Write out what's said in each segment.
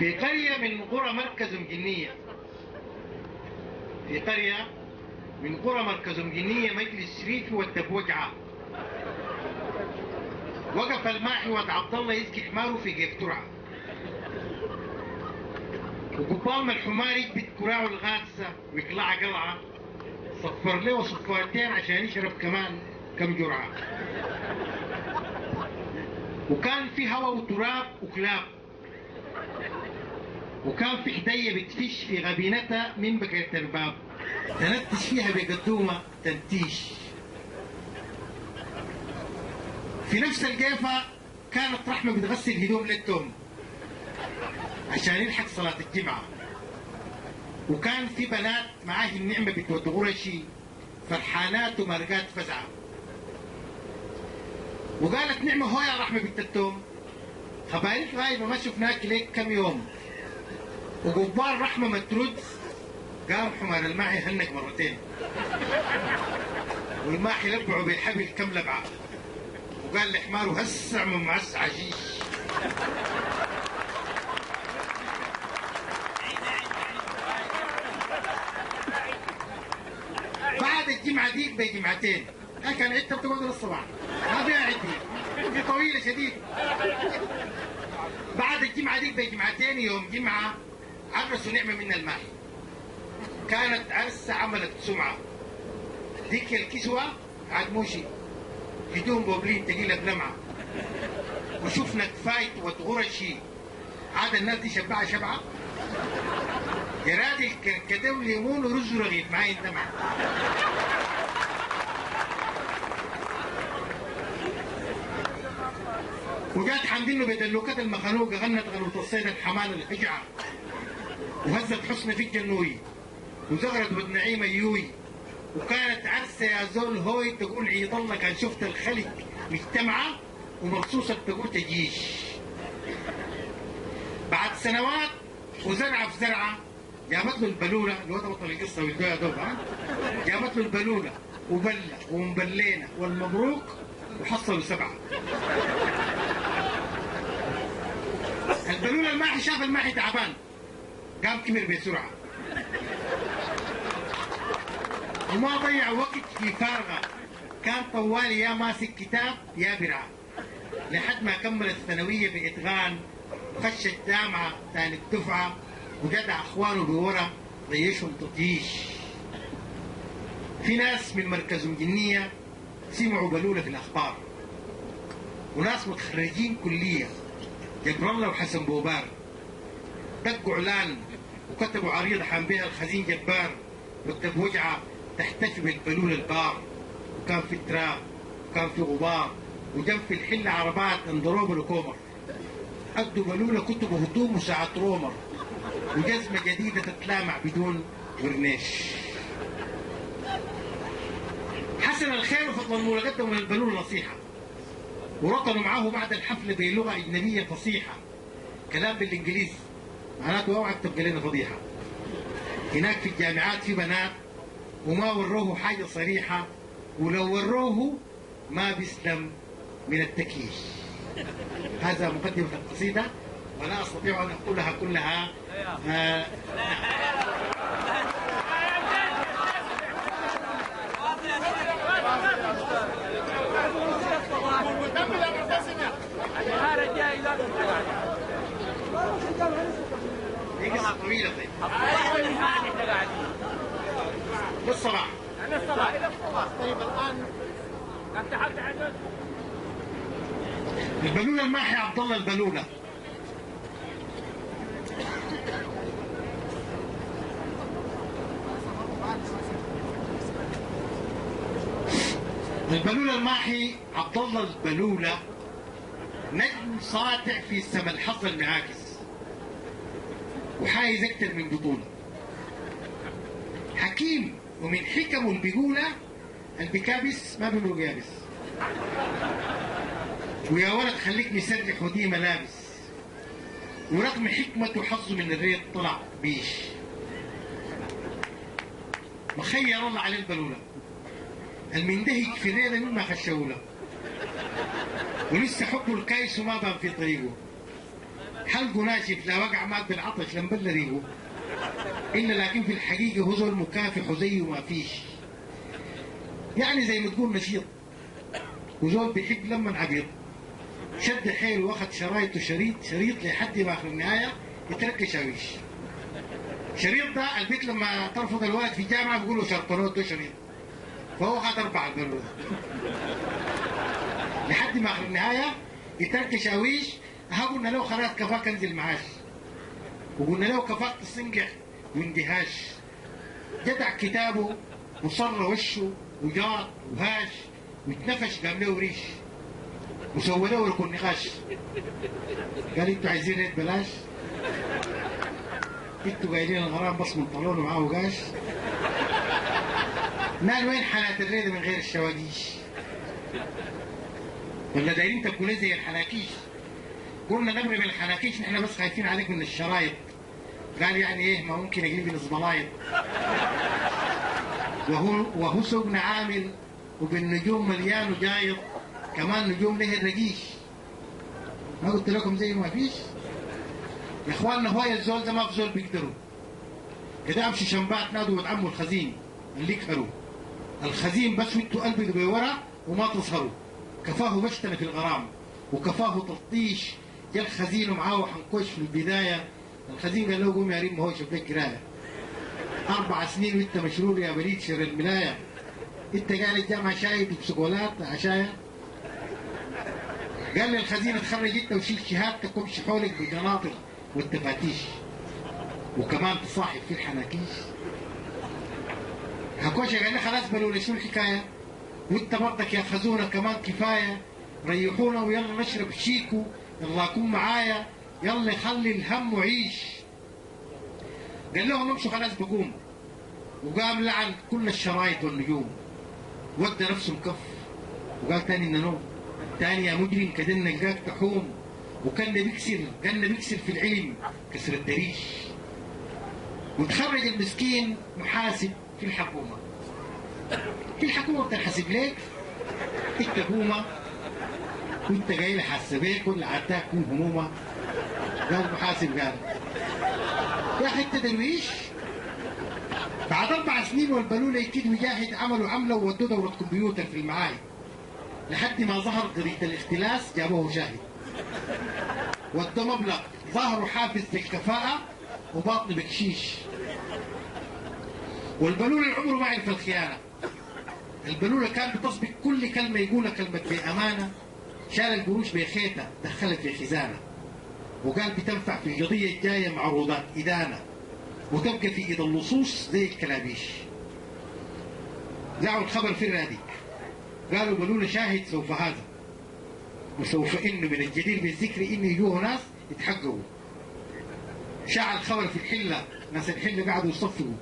قرية من قرى مركز مجنية، مجلس ريفي والتبوجعة، وقف الماحي واد عبد الله يسقي حماره في جيب ترعه، وقبام الحمار يكبت كراعه الغادسه ويقلع قلعه، صفر له صفارتين عشان يشرب كمان كم جرعه، وكان في هوا وتراب وكلاب، وكان في حدية بتفش في غبينتها من بكرة الباب، تنتش فيها بقدومة تنتيش. في نفس الجيفة كانت رحمة بتغسل هدوم للتوم عشان يلحق صلاة الجمعة، وكان في بنات معاه النعمة بتود غرشي فرحانات ومرقات فزعة، وقالت نعمة هو يا رحمة بنت التوم خبايلك غايبة ما شفناك ليك كم يوم، وقبال رحمة ما ترد قام حمار الماحي هنك مرتين، والماحي لبعه بالحبل كم لبعه، وقال لحماره هسع من معس عجيش. بعد الجمعة ديك بجمعتين، كان عدتها بتقعد للصباح ما فيها عدة، في طويلة شديد. بعد الجمعة ديك بجمعتين يوم جمعة عرسوا نعمة من الماحي، كانت عرسة عملت سمعة، ديك الكسوة عاد موشي هدوم بوبلين تقيلة بلمعة، وشفنا كفايت وتغرشي عاد الناس دي شبعة جرادي الكركديه والليمون ورز رغيف معاي الدمع. وجات حمدين بدلوكات المخلوقة غنت غنوة الصيد الحمال الحجعة، وهزت حسن في الجنوي وزغرت بد نعيمة يوي، وكانت عرسة يا زول هوي تقول عيد الله كان شفت الخلق مجتمعة ومخصوصة تقول تجيش. بعد سنوات وزرعة في زرعة جابت له البلولة اللي هو بطل القصة والدنيا دوب، جابت له البلولة وبلة ومبلينا والمبروك وحصلوا 7. البلولة الماحي شاف الماحي تعبان قام كبر بسرعة وما ضيع وقت في فارغة، كان طوال يا ماسك كتاب يا برعة لحد ما كمل الثانوية بإتقان، وخش الجامعة ثاني الدفعة وجدع اخوانه بورا ضيشهم تطيش. في ناس من مركز مجنية سمعوا بلولة في الأخبار، وناس متخرجين كلية جبر الله وحسن بوبار دقوا اعلان وكتبوا عريضة حام بها الخزين جبار، وكتب وجعة تحتفي بالبلول البار، وكان في تراب وكان في غبار، وجنب في الحلة عربات اندروب الكومر، أدوا بلولة كتبوا هدوم وساعة رومر، وجزمة جديدة تتلامع بدون ورنيش. حسن الخير وفضل المولى قدموا للبلول نصيحة، ورطنوا معاه بعد الحفلة بلغة أجنبية فصيحة، كلام بالإنجليزي معناته اوعى تبقى لنا فضيحة. هناك في الجامعات في بنات وما وروه حاجة صريحة، ولو وروه ما بيسلم من التكييف. هذا مقدمة القصيدة ولا أستطيع أن أقولها كلها. هي قصة طويلة. طيب للصباح طيب الآن البلولة الماحي عبد الله البلولة. البلولة الماحي عبد الله البلولة نجم ساطع في سما الحظ المعاكس، وحايز اكتر من بطولة، حكيم ومن حكمه البيقولة البكابس ما بيقولوا يابس، ويا ولد خليك مسرح ودي ملابس، ورغم حكمته حظه من الريت طلع بيش. مخير الله عليه البلولة المندهج في ليلة مما خشوله، ولسه حبه الكايس وما بان في طريقه، حلقه ناشف لا وقع مات بالعطش لم بل ريقه، إلا لكن في الحقيقة هو زول مكافح وزيه ما فيش. يعني زي ما تقول نشيط، وزول بيحب لما عبيط، شد حيله واخد شرايطه شريط لحد ما آخر النهاية يترك شاويش. شريط ده البيت لما ترفض الولد في الجامعة بيقولوا شرطنوت ده شريط، فهو خد 4 البلوة لحد ما آخر النهاية يترك شاويش. قلنا له خلاص كفاك انزل معاش، وقلنا له كفاك تصنقع واندهاش. جدع كتابه وصر وشه وجاط وهاش واتنفش قام له ريش وسوى له ركن نقاش. قال انتوا عايزين ريت بلاش؟ انتوا قايلين الغرام بس من طالون ومعاه قاش؟ نال وين حالات الريدة من غير الشواقيش؟ ولا دايرين تكونوا زي الحناكيش؟ قلنا نقرب الحناكيش نحن بس خايفين عليك من الشرايط. قال يعني ايه ما ممكن اجيب لي زبلايط، وهو سوقنا عامل وبالنجوم مليان وجايط، كمان نجوم له الرقيش. ما قلت لكم زي ما فيش يا اخواننا؟ هو الزول ده ما في زول بيقدروا كده. امشي شنبات نادوا وتعموا الخزين اللي يكهروا الخزين بس وانتوا قلبي بورا وما تظهروا. كفاه بشتنه في الغرام وكفاه تلطيش. جا الخزين ومعاه حنكوش في البدايه. الخزين قال له قوم يا ريم ما هو شوف لك قرايه. 4 سنين وانت مشرور يا بريد شر الملايه. انت قاعد الجامعه شايب بسكولات عشايه. قال لي الخزين اتخرج انت وشيل شهادتك وامشي حولك بالقناطر والتفاتيش وكمان تصاحب في الحناكيش. حكوشه قال لي خلاص بلولي شو الحكايه؟ وانت برضك يا خزونه كمان كفايه. ريحونا ويلا نشرب شيكو، يلا كون معايا، يلا خلي الهم وعيش. قال لهم امشوا خلاص بقوم. وقام لعن كل الشرايط والنجوم، ودى نفسه مكف وقال تاني انه نوم. تاني يا مجرم كده نلقاك تحوم. وكان بيكسر في العلم كسر الدريش. وتخرج المسكين محاسب في الحكومه. في الحكومه بتنحسب ليك انت قومه وانت جاي لحسابيك ولا عتاك من همومه. قال محاسب قال يا حته درويش. بعد 4 سنين والبلوله يكيد ويجاهد عملوا عمله وودوا دوره كمبيوتر في المعاهد لحد ما ظهر قضيه الاختلاس جابوه شاهد. ودوا مبلغ ظهره حافز للكفاءه وباطن بكشيش. والبلوله عمره ما عرف الخيانه. البلوله كان بتصبح كل كلمه يقولها كلمه بامانه. شال القروش بخيته دخلها في خزانه وقال بتنفع في القضيه الجايه معروضات ادانه وتبقى في ايد اللصوص زي الكلابيش. ذاعوا الخبر في الراديو قالوا بلوله شاهد سوف هذا وسوف انه من الجدير بالذكر انه يجوه ناس يتحققوا. شاع الخبر في الحله، ناس الحله قعدوا يصفقوا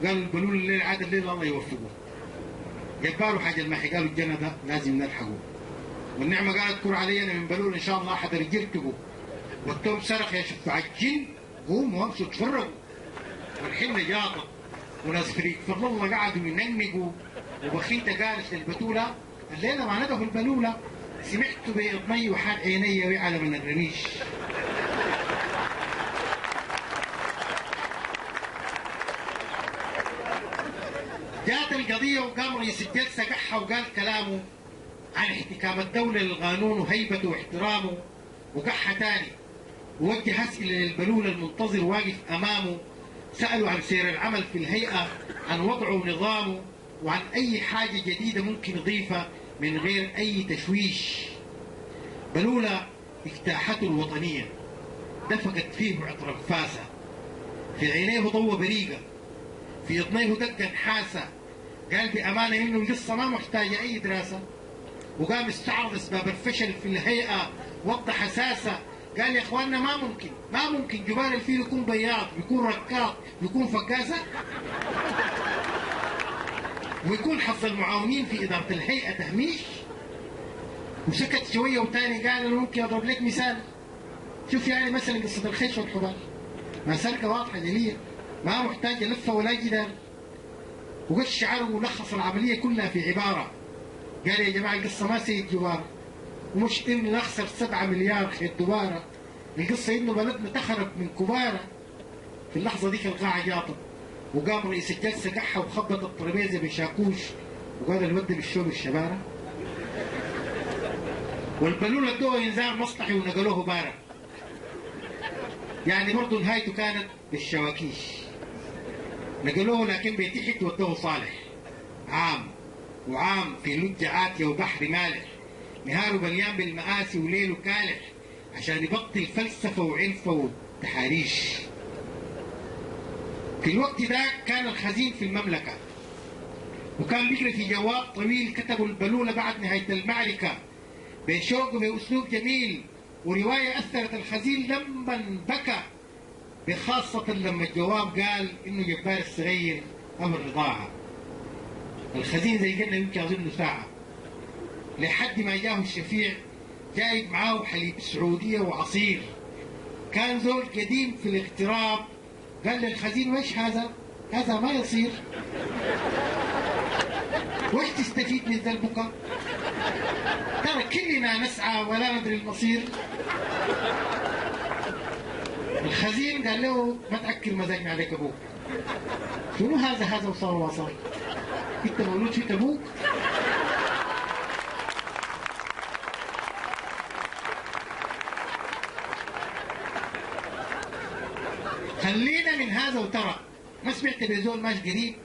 قالوا البلوله الليل عاد الليل الله يوفقه. جباروا حاجه المحي قالوا الجنه ده لازم نلحقه. والنعمه قالت كر علينا من بلول ان شاء الله حدا رجلته. والتوم صرخ يا شفع الجن قوموا وامشوا اتفرجوا. والحنه جاطت وناس فريق فضل الله قعدوا يننقوا. وبخيته قالت للبتوله الليله ما ندهوا البلوله سمعت بإضمي وحال عيني وعلى من الرميش. جات القضية وقام رئيس الجلسة قحها وقال كلامه عن احتكام الدولة للقانون وهيبته واحترامه. وقحها تاني ووجه أسئلة للبلول المنتظر واقف أمامه. سألوا عن سير العمل في الهيئة، عن وضعه ونظامه، وعن أي حاجة جديدة ممكن يضيفها من غير أي تشويش. بلولة اجتاحته الوطنية دفقت فيه عطر انفاسه. في عينيه ضوء بريقة، في اضنيه دقة نحاسة. قال بأمانة إنه القصة ما محتاجة أي دراسة. وقام استعرض أسباب الفشل في الهيئة وضح أساسه. قال يا إخواننا ما ممكن جبال الفيل يكون بياض ويكون ركاط ويكون فقاسة ويكون حظ المعاونين في إدارة الهيئة تهميش. وسكت شوية وتاني قال أنا ممكن أضرب لك مثال. شوف يعني مثلا قصة الخيش والحبال ما سلكة واضحة جلية ما محتاجة لفة ولا جدال. وقش شعره ولخص العملية كلها في عبارة قال يا جماعة القصة ما سيد جوار ومش إن نخسر 7 مليار خيط دبارة. القصة إنه بلدنا تخرب من كبارة. في اللحظة دي القاعة جاطت، وقام رئيس الجلسة قحى وخبط الترابيزة بشاكوش وقال الود بالشوب الشبارة. والبلولة ادوه انذار مصلحي ونقلوه بارة. يعني برضه نهايته كانت بالشواكيش. نقلوه لكن بيتحت ودوه صالح عام، وعام في لجة عاتية وبحر مالح، نهاره مليان بالمآسي وليله كالح، عشان يبطل فلسفة وعنفة وتحاريش. في الوقت ده كان الخزين في المملكة، وكان بيقرأ في جواب طويل كتبه البلولة بعد نهاية المعركة بشوق وبأسلوب جميل، ورواية أثرت الخزين لما بكى، بخاصة لما الجواب قال إنه جبار الصغير أمر رضاعة. الخزين زي قلنا يمكن أظن ساعة، لحد ما جاه الشفيع جايب معاه حليب سعودية وعصير. كان زول قديم في الاغتراب، قال للخزين وش هذا؟ هذا ما يصير. وش تستفيد من ذا البكاء؟ ترى كلنا نسعى ولا ندري المصير. الخزين قال له ما تأكل مزاجنا عليك ابوك. شنو هذا وصار وصار؟ انت مولود في تبوك؟ خلينا من هذا وترى. ما سمعت بزول ماش قريب؟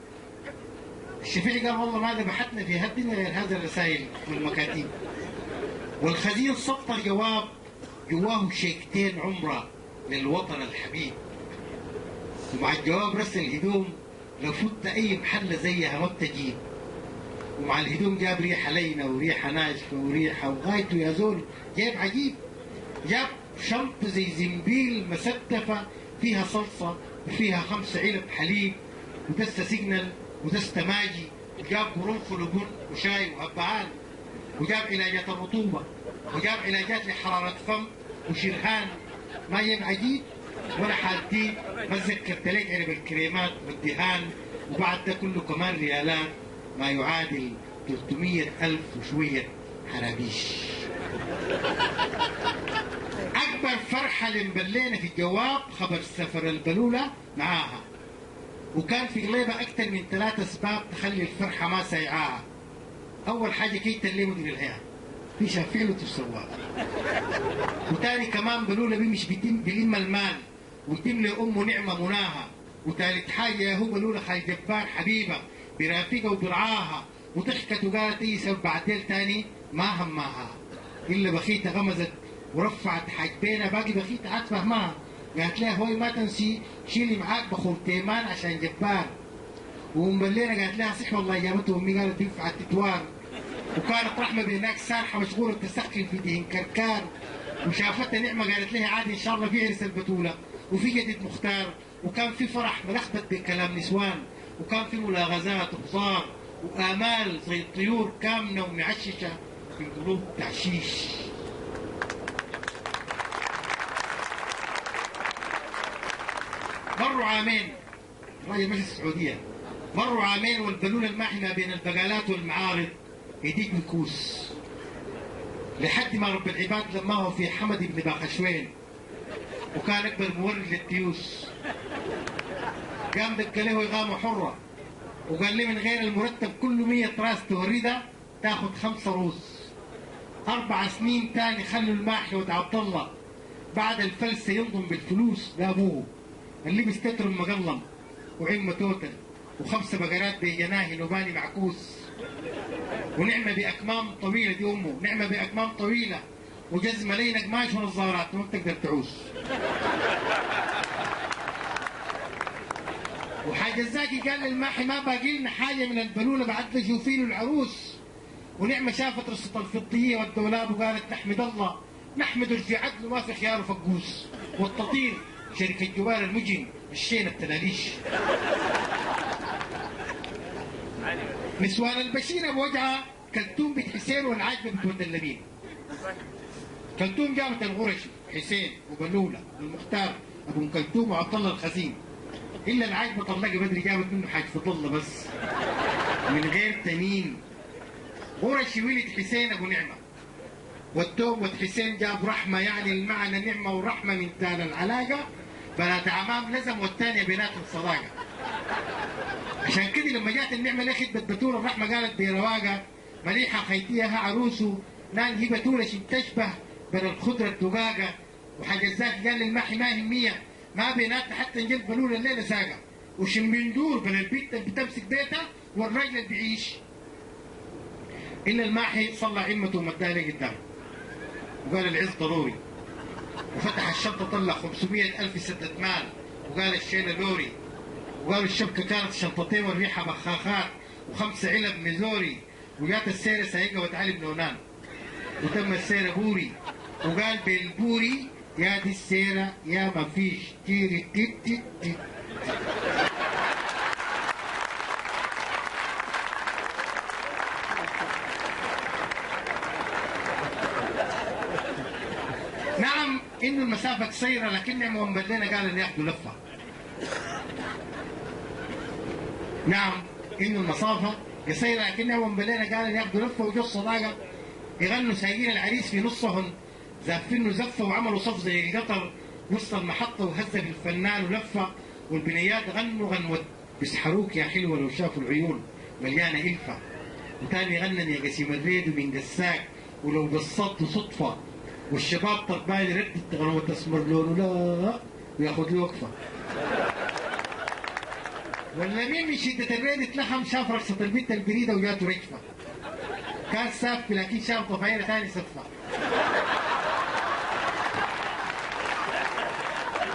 الشفيع قال والله ما ذبحتنا في هالدنيا غير هذا الرسائل والمكاتيب. والخزين سطر جواب جواه شيكتين عمره للوطن الحبيب، ومع الجواب رسل هدوم لو فت اي محل زيها ما بتجيب، ومع الهدوم جاب ريحه لينه وريحه ناشفه وريحه، وغايته يا زول جايب عجيب. جاب شنطه زي زنبيل مستفه فيها صلصه وفيها 5 علب حليب ودستة سيجنال ودستة ماجي، وجاب قرنفل وبن وشاي وهبعان، وجاب علاجات الرطوبة، وجاب علاجات لحرارة فم وشرهان. ما ين عجيب ولا حادين. ما ذكرت لك علب الكريمات والدهان، وبعد ده كله كمان ريالات ما يعادل 300,000 وشوية حرابيش. أكبر فرحة اللي مبلينا في الجواب خبر سفر البلولة معاها، وكان في غليبة أكثر من 3 أسباب تخلي الفرحة ما سيعاها. أول حاجة كي تلي مدير الهيئة في شافع له تسوى، وتاني كمان بلولة مش بيلم المال ويتم لأمه نعمة مناها، وتالت حاجة هو بلولة خالد جبار حبيبة برافقها وبرعاها، وضحكت وقالت اي سبب بعدين تاني ما هماها إلا بخيتها غمزت ورفعت حاجبينها، باقي بخيتها عاد فهمها. قالت لها هوي ما تنسي شيلي معاك بخور تيمان عشان جبار. ومبلينا قالت لها صح والله جابته امي قالت تنفع التتوار. وكانت رحمه بهناك سارحه مشغوله تسخن في دهن كركار، وشافتها نعمه قالت لها عادي ان شاء الله في عرس البتوله وفي جدة مختار، وكان في فرح ملخبط بكلام نسوان، وكان في ملاغزات وهزار وامال زي الطيور كامنه ومعششه في قلوب تعشيش. مروا عامين، الراجل مش السعوديه، مروا عامين والبلولة الماحنة بين البقالات والمعارض يديك بكوس، لحد ما رب العباد لماه في حمد بن باخشوين، وكان اكبر مورد للتيوس. قام دق له اقامه حره، وقال لي من غير المرتب كل 100 راس توردها تاخذ 5 روس. 4 سنين تاني خلوا الماحي ود عبد الله بعد الفلسه ينضم بالفلوس لابوه اللي بيستترم مقلم وعمه توتل، و5 بقرات بجناهي نوباني معكوس، ونعمه باكمام طويله دي امه، نعمه باكمام طويله وجزمه لين قماش ونظارات ما بتقدر تعوس. وحاج الزاكي قال للماحي ما باقي لنا حاجه من البلوله بعد شوفي له العروس. ونعمه شافت رصه الفضيه والدولاب وقالت نحمد الله نحمد في عدل ما في خيار وفقوس، والتطير شركه جوار المجن الشين التلاليش. نسوان البشيره بوجعها كلثوم بنت حسين والعاجبه بنت ود اللبين. كلثوم جابت الغرشي حسين وبلوله والمختار ابو ام كلثوم وعبد الله الخزين، الا العاجبه طلقه بدري جابت منه حاج فضله بس من غير تنين. غرشي ولد حسين ابو نعمه، والتوم والحسين جاب رحمه، يعني المعنى نعمه ورحمه من تال العلاقه. بنات عمام لزم والثانيه بيناتهم صداقه. عشان كده لما جات النعمه ليه خدمه بتول الرحمه قالت برواقه مليحه خيتيها عروسه نال هي بتوله تشبه بين الخضره الدقاقه. وحجزات قال للمحي ما هي مية ما بيناتنا حتى نجيب بلول الليله ساقه. وشم بندور بين البنت اللي بتمسك بيتها والراجل اللي بيعيش. إلا الماحي صلى عمته ومدها لي قدام وقال العز ضروري. وفتح الشنطة طلع 500,000 سدة مال وقال الشيلة لوري. وقالوا الشبكة كانت شنطتين والريحة بخاخات و5 علب ميزوري. وجات السيرة سايقة وتعالي بنونان وتم السيرة بوري. وقال بالبوري يا دي السيرة يا ما فيش تيري تيت تيت تيت. نعم انه المسافة قصيرة لكن نعم بدينا قال ان ياخذوا لفة. نعم انه المسافة قصيرة لكن نعم بدينا قال ان ياخذوا لفة. وجو الصداقة يغنوا سايقين العريس في نصهم زافينه زفة وعملوا صف زي القطر وسط المحطة وهزف الفنان ولفة. والبنيات غنوا غنوة بيسحروك يا حلوة لو شافوا العيون مليانة إلفة. وتاني غنن يا قسيم الريد من قساك ولو قصدت صدفة. والشباب طربان يردد غنوة اسمر لونه لا وياخذ له وقفة. ولا مين من شدة الريد اتلحم شاف رقصة البنت البريدة وجاته رجفة. كان سافي لكن شاف طفايرة ثاني صدفة.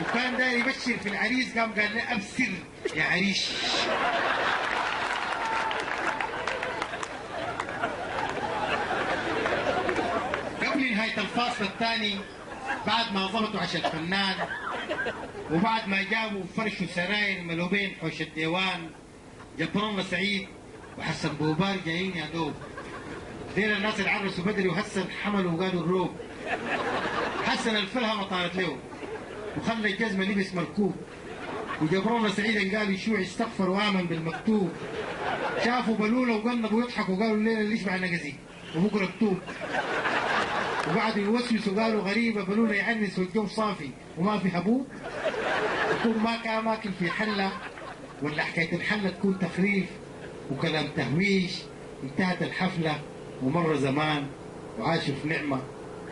وكان داير يبشر في العريس قام قال له ابصر يا عريش. قبل نهاية الفاصل الثاني بعد ما ضبطوا عشان الفنان وبعد ما جابوا فرشوا سراير ملوبين حوش الديوان جبر الله سعيد وحسن بوبار جايين يا دوب. دير الناس اللي عرسوا بدري وحسن حملوا وقالوا الروب. حسن الفلها ما طارت له وخلى الجزمه لبس مركوب. وجبر الله سعيد قال يشوع استغفر وامن بالمكتوب. شافوا بلوله وقلبوا ويضحكوا وقالوا الليله ليش معنا قزي وبكره كتوب. وقعدوا يوسوسوا قالوا غريبه بلوله يعنس والجو صافي وما في حبوب. يكون ما كان ماكل في حله ولا حكايه الحله تكون تخريف وكلام تهويش. انتهت الحفله ومر زمان وعاشوا في نعمه.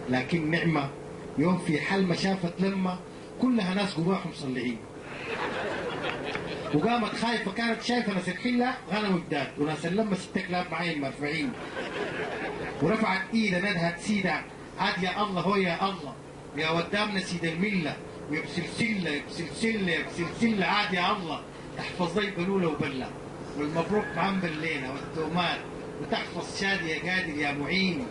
لكن نعمه يوم في حل ما شافت لما كلها ناس قباحهم مصلعين. وقامت خايفه كانت شايفه ناس الحله غنم وجداد وناس اللمه 6 كلاب معين مرفعين. ورفعت ايدها ندهت سيدة عاد يا الله هو يا الله يا ودامنا سيد المله ويا بسلسله يا بسلسله يا بسلسله عاد يا الله تحفظ زي بلوله وبله والمبروك معمر لينا والتومات وتحفظ شادي يا قادر يا معين.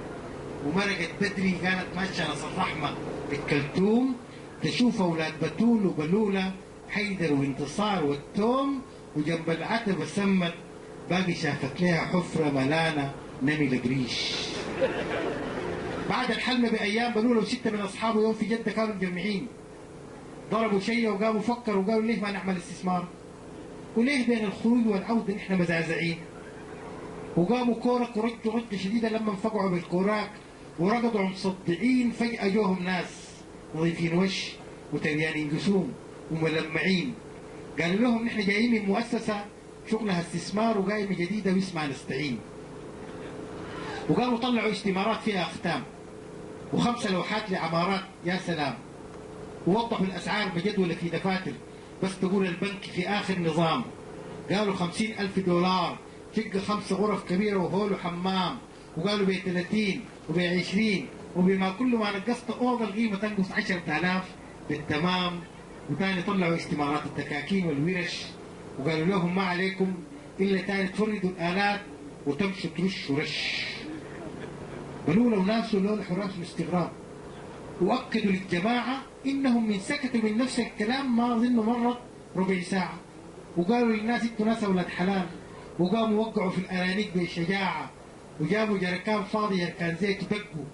ومرقت بدري كانت ماشيه ناس الرحمه بالكلثوم تشوف اولاد بتول وبلوله حيدر وانتصار والتوم وجنب العتبه سمت باقي شافت لها حفره ملانه نمي القريش. بعد الحلمه بايام بلوله و6 من اصحابه يوم في جده كانوا مجمعين ضربوا شيء وقاموا فكروا وقالوا ليه ما نعمل استثمار؟ وليه بين الخروج والعوده نحن مزعزعين؟ وقاموا كورك ورجوا رجه شديده لما انفقعوا بالكوراك ورقدوا مصدعين. فجاه جوهم ناس نظيفين وش وتريانين جسوم وملمعين قالوا لهم نحن جايين من مؤسسه شغلها استثمار وقايمه جديده واسمها نستعين. وقاموا طلعوا استمارات فيها اختام و5 لوحات لعمارات يا سلام. ووضحوا الاسعار بجدول في دفاتر بس تقول البنك في اخر نظام. قالوا 50,000 دولار شقه 5 غرف كبيره وهول وحمام. وقالوا ب 30 وب 20 وبما كل ما نقصت اوضه القيمه تنقص 10,000 بالتمام. وثاني طلعوا استمارات التكاكين والورش وقالوا لهم ما عليكم الا ثاني تفردوا الالات وتمشوا ترشوا رش. بلوله وناسه لون حراس واستغراب واكدوا للجماعه انهم من سكتوا من نفس الكلام ما اظن مرت ربع ساعه. وقالوا للناس انتوا ناس اولاد حلال. وقاموا وقعوا في الارانيك بشجاعه وجابوا جركان فاضي جركان زيت ودقوا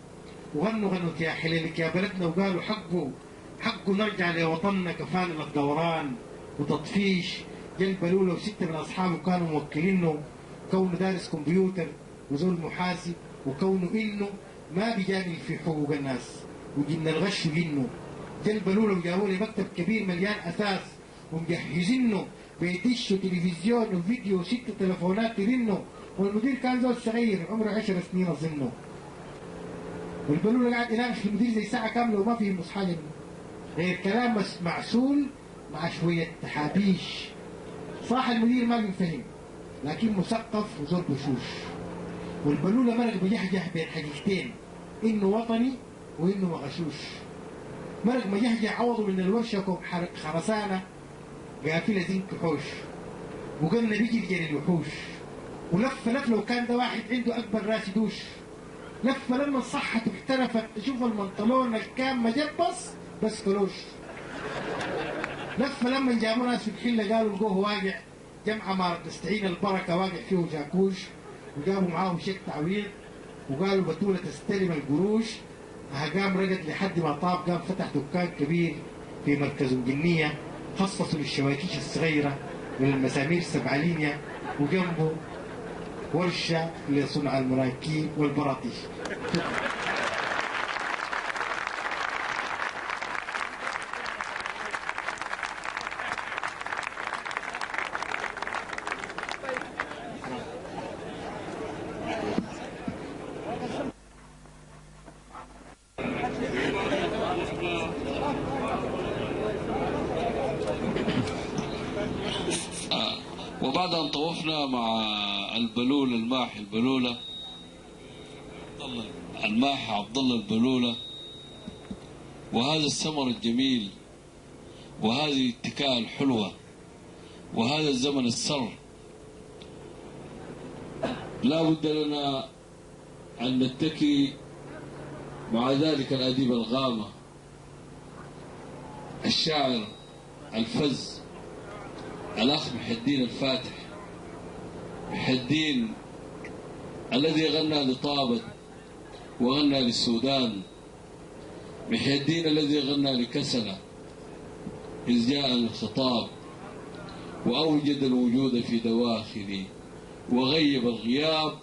وغنوا غنوا يا حليلك يا بلدنا. وقالوا حقه نرجع لوطننا كفانا الدوران وتطفيش. جل بلوله و6 من اصحابه كانوا موكلينه كونه دارس كمبيوتر وزول محاسب وكونه انه ما بيجامل في حقوق الناس، وجن الغش جنه. جلبلوا له وجابوا لي مكتب كبير مليان اثاث ومجهزينه بيدش وتلفزيون وفيديو وست تليفونات ترنه، والمدير كان زول صغير عمره 10 سنين اظنه. والبلوله قاعد يناقش في المدير زي ساعه كامله وما فهمش حاجه غير كلام بس معسول مع شويه تحابيش. صح المدير ما بيفهم لكن مثقف وزول بشوش. والبلوله مرق بجحجح بين حقيقتين، انه وطني وانه مغشوش. مرق مجحجح عوضه من الورشه كوب خرسانه قافله زنك حوش، وقلنا بيجي رجال الوحوش. ولف لف لو كان ده واحد عنده اكبر راس دوش. لف لما صحته اختلفت تشوف المنطلون الكام مجبص بس كلوش. لف لما جابوا ناس في الحله قالوا الجوه واقع جمع عمارة تستعين البركه واقع فيه جاكوش، وجابوا معاهم شيك تعويض وقالوا بتوله تستلم القروش. قام رقد لحد ما طاب، قام فتح دكان كبير في مركز الجنيه خصصوا للشواكيش الصغيره وللمسامير 7 لينيا، وجنبه ورشه لصنع المراكيب والبراطيش. وبعد أن طوفنا مع البلول الماحي البلولة الماحي عبد الله البلولة، وهذا السمر الجميل وهذه الاتكاء الحلوة وهذا الزمن السر، لا بد لنا أن نتكي مع ذلك الأديب الغامة الشاعر الفز الأخ محي الدين الفاتح، محي الدين الذي غنى لطابة وغنى للسودان، محي الدين الذي غنى لكسلة إذ جاء الخطاب وأوجد الوجود في دواخلي وغيب الغياب،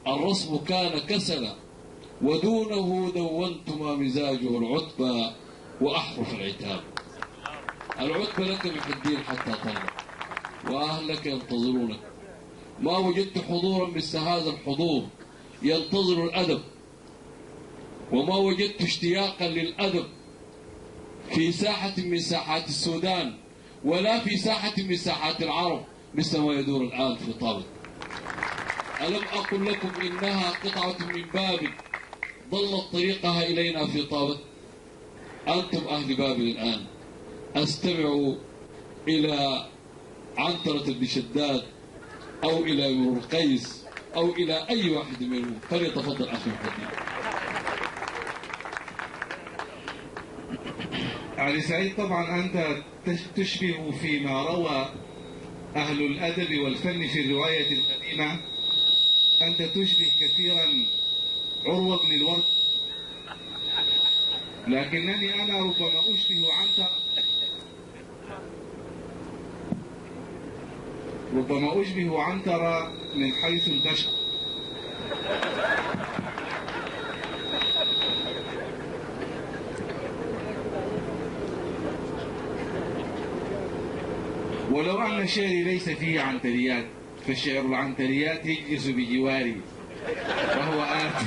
الرسم كان كسلة ودونه دونت ما مزاجه العتبى وأحرف العتاب. العتبى لك محي الدين حتى طلع وأهلك ينتظرونك، ما وجدت حضورا مثل هذا الحضور ينتظر الأدب، وما وجدت اشتياقا للأدب في ساحة من ساحات السودان ولا في ساحة من ساحات العرب مثل ما يدور الآن في طابة. ألم أقل لكم إنها قطعة من بابل ضلت طريقها إلينا في طابة؟ أنتم أهل بابل الآن، أستمعوا إلى عنترة بن شداد أو إلى امرؤ القيس أو إلى أي واحد منهم، فليتفضل أخي الحبيب. علي سعيد، طبعا أنت تشبه فيما روى أهل الأدب والفن في الرواية القديمة، أنت تشبه كثيرا عروة بن الورد، لكنني أنا ربما أشبه عنترة من حيث البشر. ولو أن شعري ليس فيه عنتريات فشعر العنتريات يجلس بجواري وهو آت.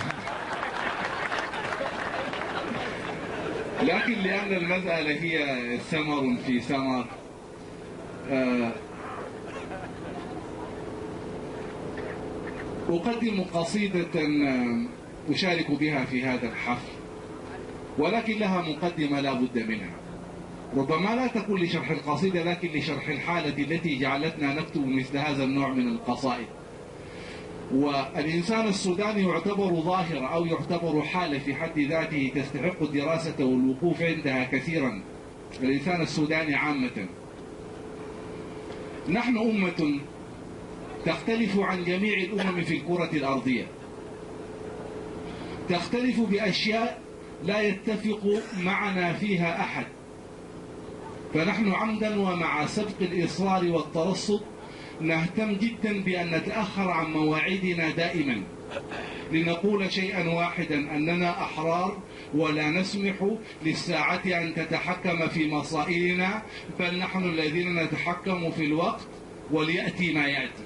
لكن لأن المسألة هي ثمر في ثمر، أقدم قصيدة أشارك بها في هذا الحفل، ولكن لها مقدمة لا بد منها، ربما لا تكون لشرح القصيدة لكن لشرح الحالة التي جعلتنا نكتب مثل هذا النوع من القصائد. والإنسان السوداني يعتبر ظاهرة أو يعتبر حالة في حد ذاته تستحق الدراسة والوقوف عندها كثيرا، الإنسان السوداني عامة. نحن أمة تختلف عن جميع الأمم في الكرة الأرضية، تختلف بأشياء لا يتفق معنا فيها أحد، فنحن عمدا ومع سبق الإصرار والترصد نهتم جدا بأن نتأخر عن مواعيدنا دائما لنقول شيئا واحدا: أننا أحرار ولا نسمح للساعة أن تتحكم في مصائرنا، بل نحن الذين نتحكم في الوقت وليأتي ما يأتي.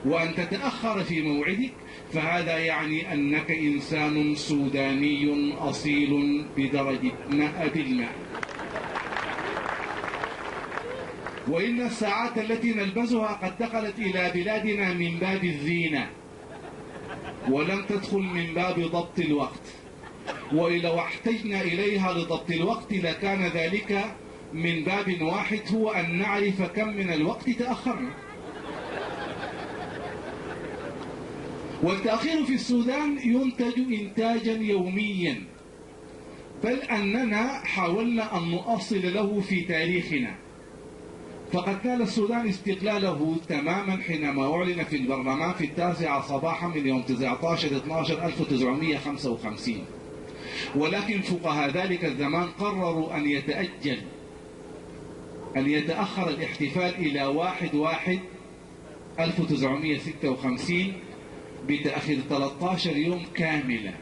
وأن تتأخر في موعدك فهذا يعني أنك إنسان سوداني أصيل بدرجة 100%. وإن الساعات التي نلبسها قد دخلت إلى بلادنا من باب الزينة ولم تدخل من باب ضبط الوقت، ولو احتجنا إليها لضبط الوقت لكان ذلك من باب واحد، هو أن نعرف كم من الوقت تأخرنا. والتأخير في السودان ينتج إنتاجا يوميا، بل أننا حاولنا أن نؤصل له في تاريخنا. فقد نال السودان استقلاله تماما حينما أعلن في البرلمان في 9 صباحا من يوم 19/12/1955، ولكن فقهاء ذلك الزمان قرروا أن يتأخر الاحتفال إلى 1/1/1956 بتأخير 13 يوم كاملة.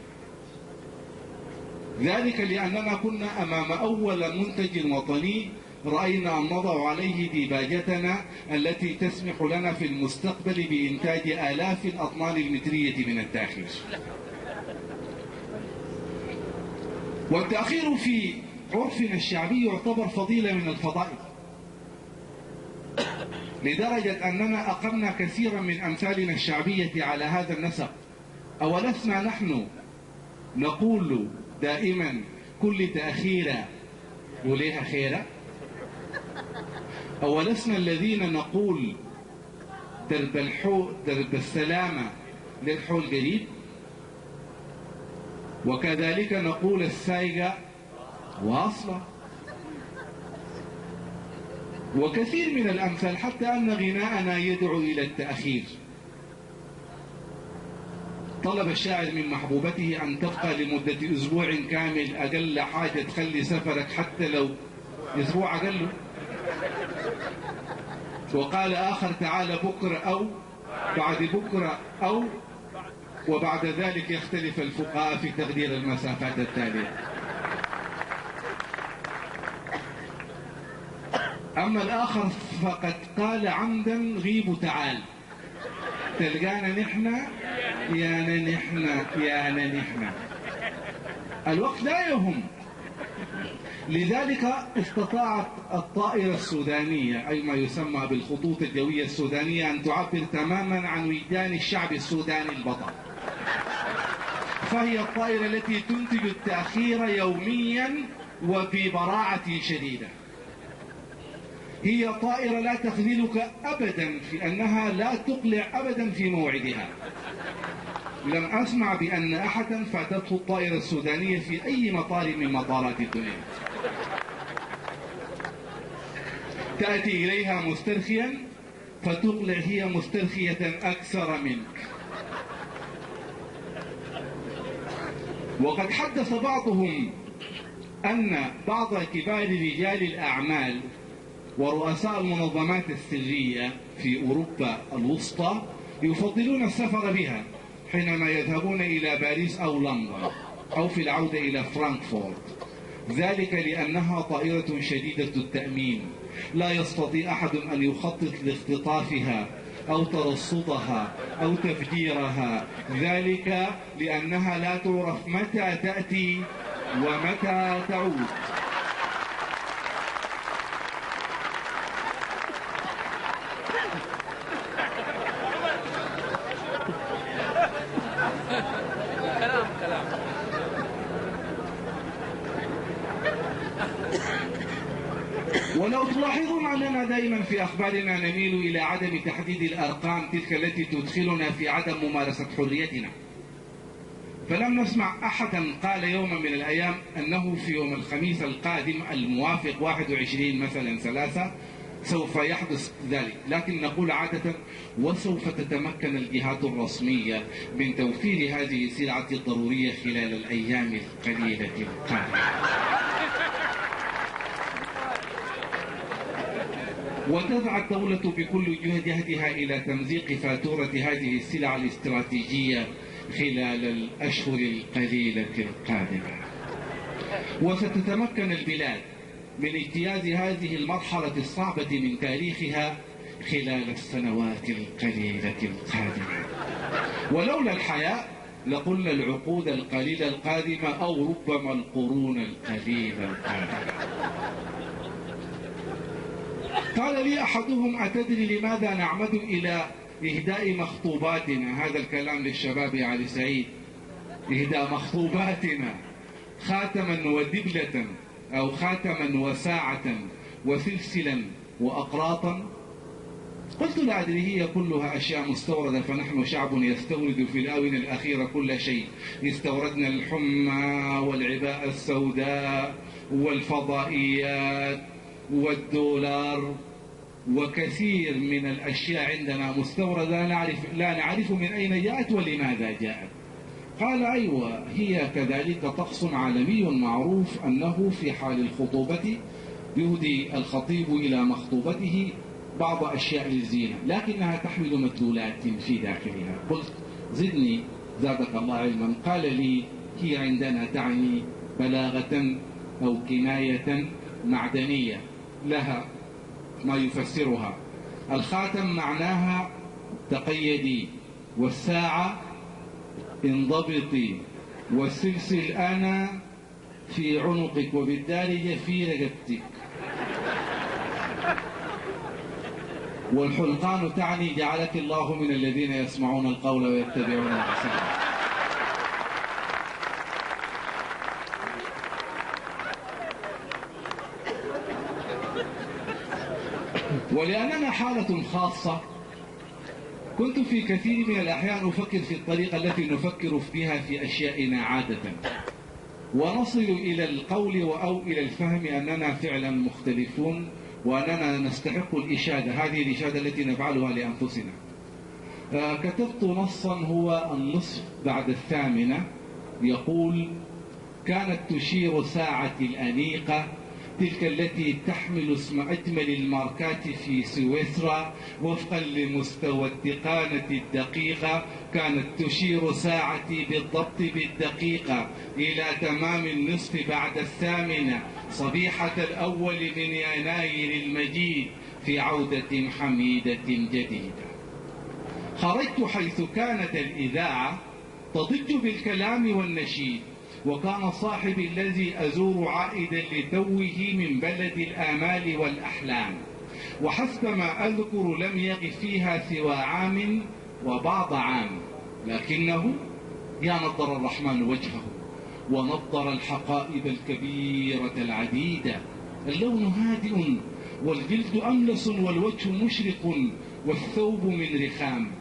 ذلك لأننا كنا أمام أول منتج وطني رأينا أن نضع عليه ديباجتنا التي تسمح لنا في المستقبل بإنتاج آلاف الأطنان المترية من الداخل. والتأخير في عرفنا الشعبي يعتبر فضيلة من الفضائل، لدرجة أننا أقمنا كثيرا من أمثالنا الشعبية على هذا النسق. أولسنا نحن نقول دائما: كل تأخيرة وليها خيرة؟ أولسنا الذين نقول: درب السلامة للحول قريب؟ وكذلك نقول: السايقة واصلة. وكثير من الأمثال، حتى أن غناءنا يدعو إلى التأخير. طلب الشاعر من محبوبته أن تبقى لمدة أسبوع كامل، أقل حاجة تخلي سفرك حتى لو أسبوع أقل. وقال آخر: تعال بكرة أو بعد بكرة أو، وبعد ذلك يختلف الفقهاء في تقدير المسافات التالية. أما الآخر فقد قال عمدا: غيب تعال. تلقانا نحن يانا نحن. الوقت لا يهم. لذلك استطاعت الطائرة السودانية، أي ما يسمى بالخطوط الجوية السودانية، أن تعبر تماما عن وجدان الشعب السوداني البطل. فهي الطائرة التي تنتج التأخير يوميا وببراعة شديدة. هي طائرة لا تخذلك أبدا في أنها لا تقلع أبدا في موعدها. لم أسمع بأن أحدا فاتته الطائرة السودانية في أي مطار من مطارات الدنيا. تأتي إليها مسترخيا فتقلع هي مسترخية أكثر منك. وقد حدث بعضهم أن بعض كبار رجال الأعمال ورؤساء المنظمات السرية في أوروبا الوسطى يفضلون السفر بها حينما يذهبون إلى باريس أو لندن، أو في العودة إلى فرانكفورت. ذلك لأنها طائرة شديدة التأمين، لا يستطيع أحد أن يخطط لاختطافها أو ترصدها أو تفجيرها. ذلك لأنها لا تعرف متى تأتي ومتى تعود. ولو تلاحظون أننا دائما في أخبارنا نميل إلى عدم تحديد الأرقام تلك التي تدخلنا في عدم ممارسة حريتنا. فلم نسمع أحدا قال يوما من الأيام أنه في يوم الخميس القادم الموافق 21 مثلا 3 سوف يحدث ذلك، لكن نقول عادة: وسوف تتمكن الجهات الرسمية من توفير هذه السلعة الضرورية خلال الأيام القليلة القادمة. وتسعى الدولة بكل جهدها إلى تمزيق فاتورة هذه السلع الاستراتيجية خلال الأشهر القليلة القادمة. وستتمكن البلاد من اجتياز هذه المرحلة الصعبة من تاريخها خلال السنوات القليلة القادمة. ولولا الحياء لقلنا العقود القليلة القادمة أو ربما القرون القليلة القادمة. قال لي أحدهم: أتدري لماذا نعمد إلى إهداء مخطوباتنا؟ هذا الكلام للشباب يا علي سعيد. إهداء مخطوباتنا خاتما ودبلة أو خاتما وساعة وسلسلا وأقراطا. قلت لا أدري، هي كلها أشياء مستوردة، فنحن شعب يستورد في الآونة الأخيرة كل شيء. استوردنا الحمى والعباءة السوداء والفضائيات والدولار وكثير من الأشياء عندنا مستوردة لا نعرف من أين جاءت ولماذا جاءت. قال: أيوة، هي كذلك طقس عالمي معروف أنه في حال الخطوبة يهدي الخطيب إلى مخطوبته بعض أشياء للزينة، لكنها تحمل مدلولات في داخلها. قلت: زدني زادك الله علما. قال لي: هي عندنا تعني بلاغة أو كناية معدنية لها ما يفسرها. الخاتم معناها تقيدي، والساعة انضبطي، والسلسل أنا في عنقك وبالدارجة في رقبتك، والحلقان تعني جعلك الله من الذين يسمعون القول ويتبعون أحسنه. ولأننا حالة خاصة كنت في كثير من الأحيان أفكر في الطريقة التي نفكر بها في أشيائنا عادة، ونصل إلى القول أو إلى الفهم أننا فعلا مختلفون وأننا نستحق الإشادة، هذه الإشادة التي نفعلها لأنفسنا. كتبت نصا هو النصف بعد 8 يقول: كانت تشير ساعتي الأنيقة تلك التي تحمل اسم أجمل الماركات في سويسرا وفقا لمستوى التقانة الدقيقة، كانت تشير ساعتي بالضبط بالدقيقة إلى تمام النصف بعد 8 صبيحة الأول من يناير المجيد في عودة حميدة جديدة. خرجت حيث كانت الإذاعة تضج بالكلام والنشيد، وكان صاحبي الذي أزور عائدا لتوه من بلد الآمال والأحلام، وحسب ما أذكر لم يغ فيها سوى عام وبعض عام، لكنه يا نضر الرحمن وجهه ونضر الحقائب الكبيرة العديدة. اللون هادئ والجلد أملس والوجه مشرق والثوب من رخام.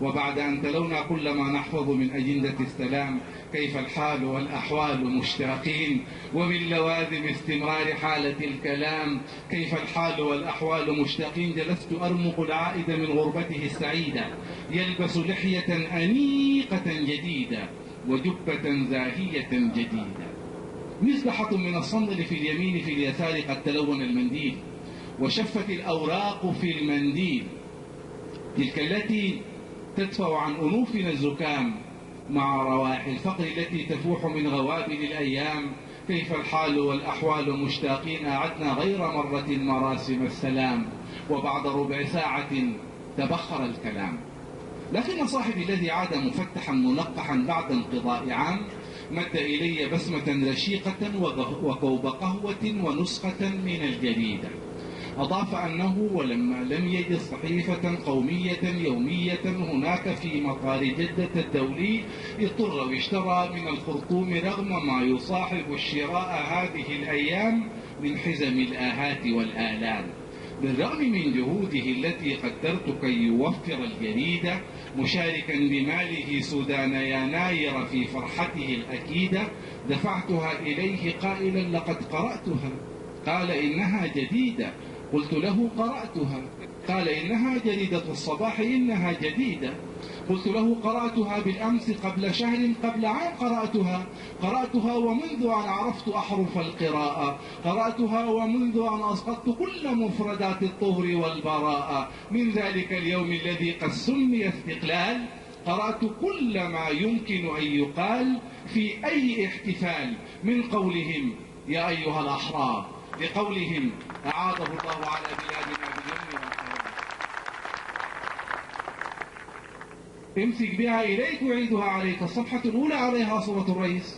وبعد أن تلونا كل ما نحفظ من أجندة السلام كيف الحال والأحوال مشتاقين، ومن لوازم استمرار حالة الكلام كيف الحال والأحوال مشتاقين، جلست أرمق العائد من غربته السعيدة يلبس لحية أنيقة جديدة وجبة زاهية جديدة. مزبحة من الصندل في اليمين، في اليسار قد تلون المنديل وشفت الأوراق في المنديل، تلك التي تدفع عن أنوفنا الزكام مع روائح الفقر التي تفوح من غوابل الأيام. كيف الحال والأحوال مشتاقين، أعدنا غير مرة مراسم السلام، وبعد ربع ساعة تبخر الكلام. لكن صاحبي الذي عاد مفتحا منقحا بعد انقضاء عام مد إلي بسمة رشيقة وكوب قهوة ونسخة من الجريدة. أضاف أنه ولما لم يجد صحيفة قومية يومية هناك في مطار جدة الدولي اضطر واشترى من الخرطوم رغم ما يصاحب الشراء هذه الأيام من حزم الآهات والآلام. بالرغم من جهوده التي قدرت كي يوفر الجريدة مشاركا بماله سودان يناير في فرحته الأكيدة، دفعتها إليه قائلا: لقد قرأتها. قال: إنها جديدة. قلت له: قرأتها. قال: إنها جريدة الصباح، إنها جديدة. قلت له: قرأتها بالأمس، قبل شهر، قبل عام قرأتها ومنذ أن عرفت أحرف القراءة، قرأتها ومنذ أن أسقطت كل مفردات الطهر والبراءة، من ذلك اليوم الذي قد سمي استقلال قرأت كل ما يمكن أن يقال في أي احتفال، من قولهم يا أيها الأحرار لقولهم أعاده الله على بلادنا باليمن والخير. امسك بها إليك وعيدها عليك. الصفحة الأولى عليها صورة الرئيس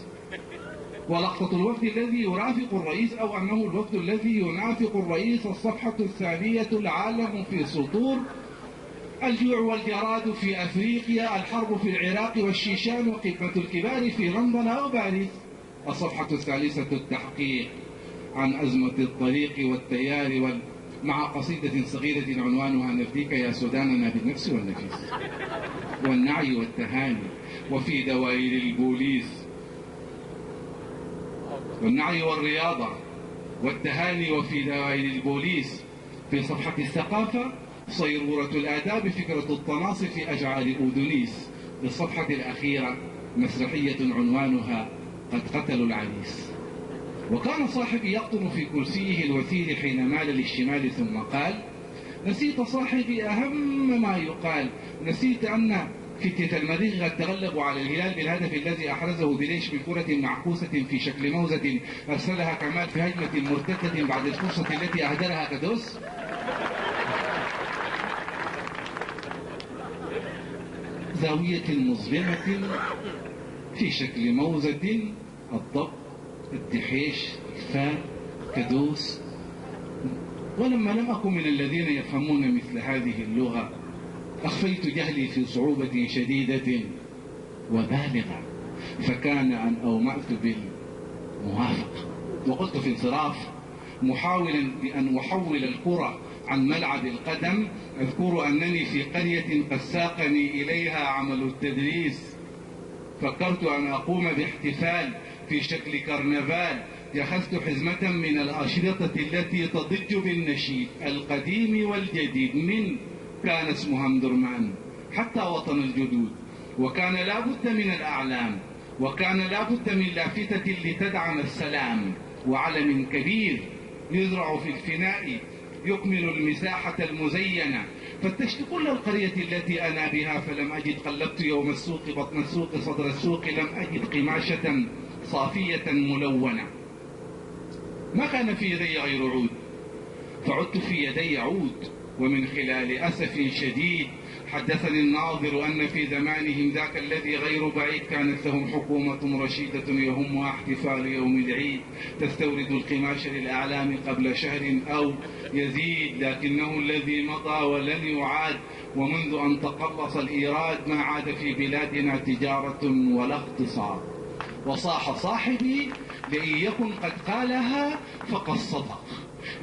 ولقطة الوفد الذي يرافق الرئيس أو أنه الوفد الذي ينافق الرئيس. الصفحة الثانية العالم في سطور، الجوع والجراد في أفريقيا، الحرب في العراق والشيشان وقمة الكبار في لندن وباريس. الصفحة الثالثة التحقيق عن أزمة الطريق والتيار مع قصيدة صغيرة عنوانها نفديك يا سوداننا بالنفس والنفيس والنعي والتهاني. وفي دوائر البوليس والنعي والرياضة والتهاني وفي دوائر البوليس. في صفحة الثقافة صيرورة الآداب فكرة الطناص في أجعال أودونيس. بالصفحة الأخيرة مسرحية عنوانها قد قتلوا العريس. وكان صاحبي يقطن في كرسيه الوثير حين مال للشمال ثم قال: نسيت صاحبي أهم ما يقال، نسيت أن فتية المريخ قد تغلبوا على الهلال بالهدف الذي أحرزه دليش بكرة معكوسة في شكل موزة أرسلها كمال في هجمة مرتدة بعد الفرصة التي أهدرها كدوس. زاوية مظلمة في شكل موزة، الضب، الدحيش، الفار، كدوس. ولما لم أكن من الذين يفهمون مثل هذه اللغة أخفيت جهلي في صعوبة شديدة وبالغة، فكان أن أومأت بالموافقة وقلت في انصراف محاولا بأن أحول الكرة عن ملعب القدم: أذكر أنني في قرية قد ساقني إليها عمل التدريس، فكرت أن أقوم باحتفال في شكل كرنفال. أخذت حزمة من الأشرطة التي تضج بالنشيد القديم والجديد من كان اسمها مدرمان حتى وطن الجدود، وكان لا بد من الأعلام، وكان لا بد من لافتة لتدعم السلام، وعلم كبير يزرع في الفناء يكمل المساحة المزينة. فتشت كل القرية التي أنا بها فلم أجد. قلبت يوم السوق بطن السوق صدر السوق لم أجد قماشة صافية ملونة. ما كان في يدي غير عود، فعدت في يدي عود، ومن خلال أسف شديد حدثني الناظر أن في زمانهم ذاك الذي غير بعيد كانت لهم حكومة رشيدة يهمها احتفال يوم العيد، تستورد القماش للأعلام قبل شهر أو يزيد، لكنه الذي مضى ولن يعاد. ومنذ أن تقلص الإيراد ما عاد في بلادنا تجارة ولا اقتصاد. وصاح صاحبي: لئن يكن قد قالها فقد صدق،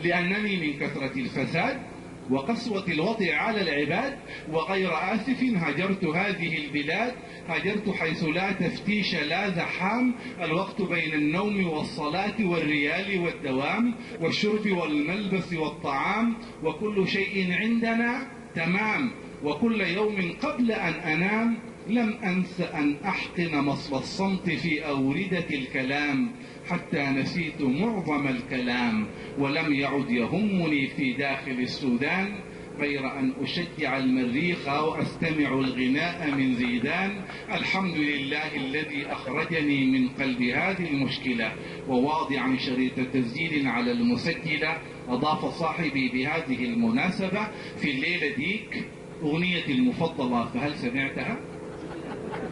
لأنني من كثرة الفساد وقسوة الوضع على العباد وغير آسف هجرت هذه البلاد، هجرت حيث لا تفتيش لا زحام، الوقت بين النوم والصلاة والريال والدوام والشرب والملبس والطعام، وكل شيء عندنا تمام. وكل يوم قبل أن أنام لم أنس أن أحقن مصل الصمت في أوردة الكلام، حتى نسيت معظم الكلام، ولم يعد يهمني في داخل السودان غير أن أشجع المريخ وأستمع الغناء من زيدان. الحمد لله الذي أخرجني من قلب هذه المشكلة وواضعا شريط تسجيل على المسجلة. أضاف صاحبي بهذه المناسبة: في الليلة ديك أغنيتي المفضلة، فهل سمعتها؟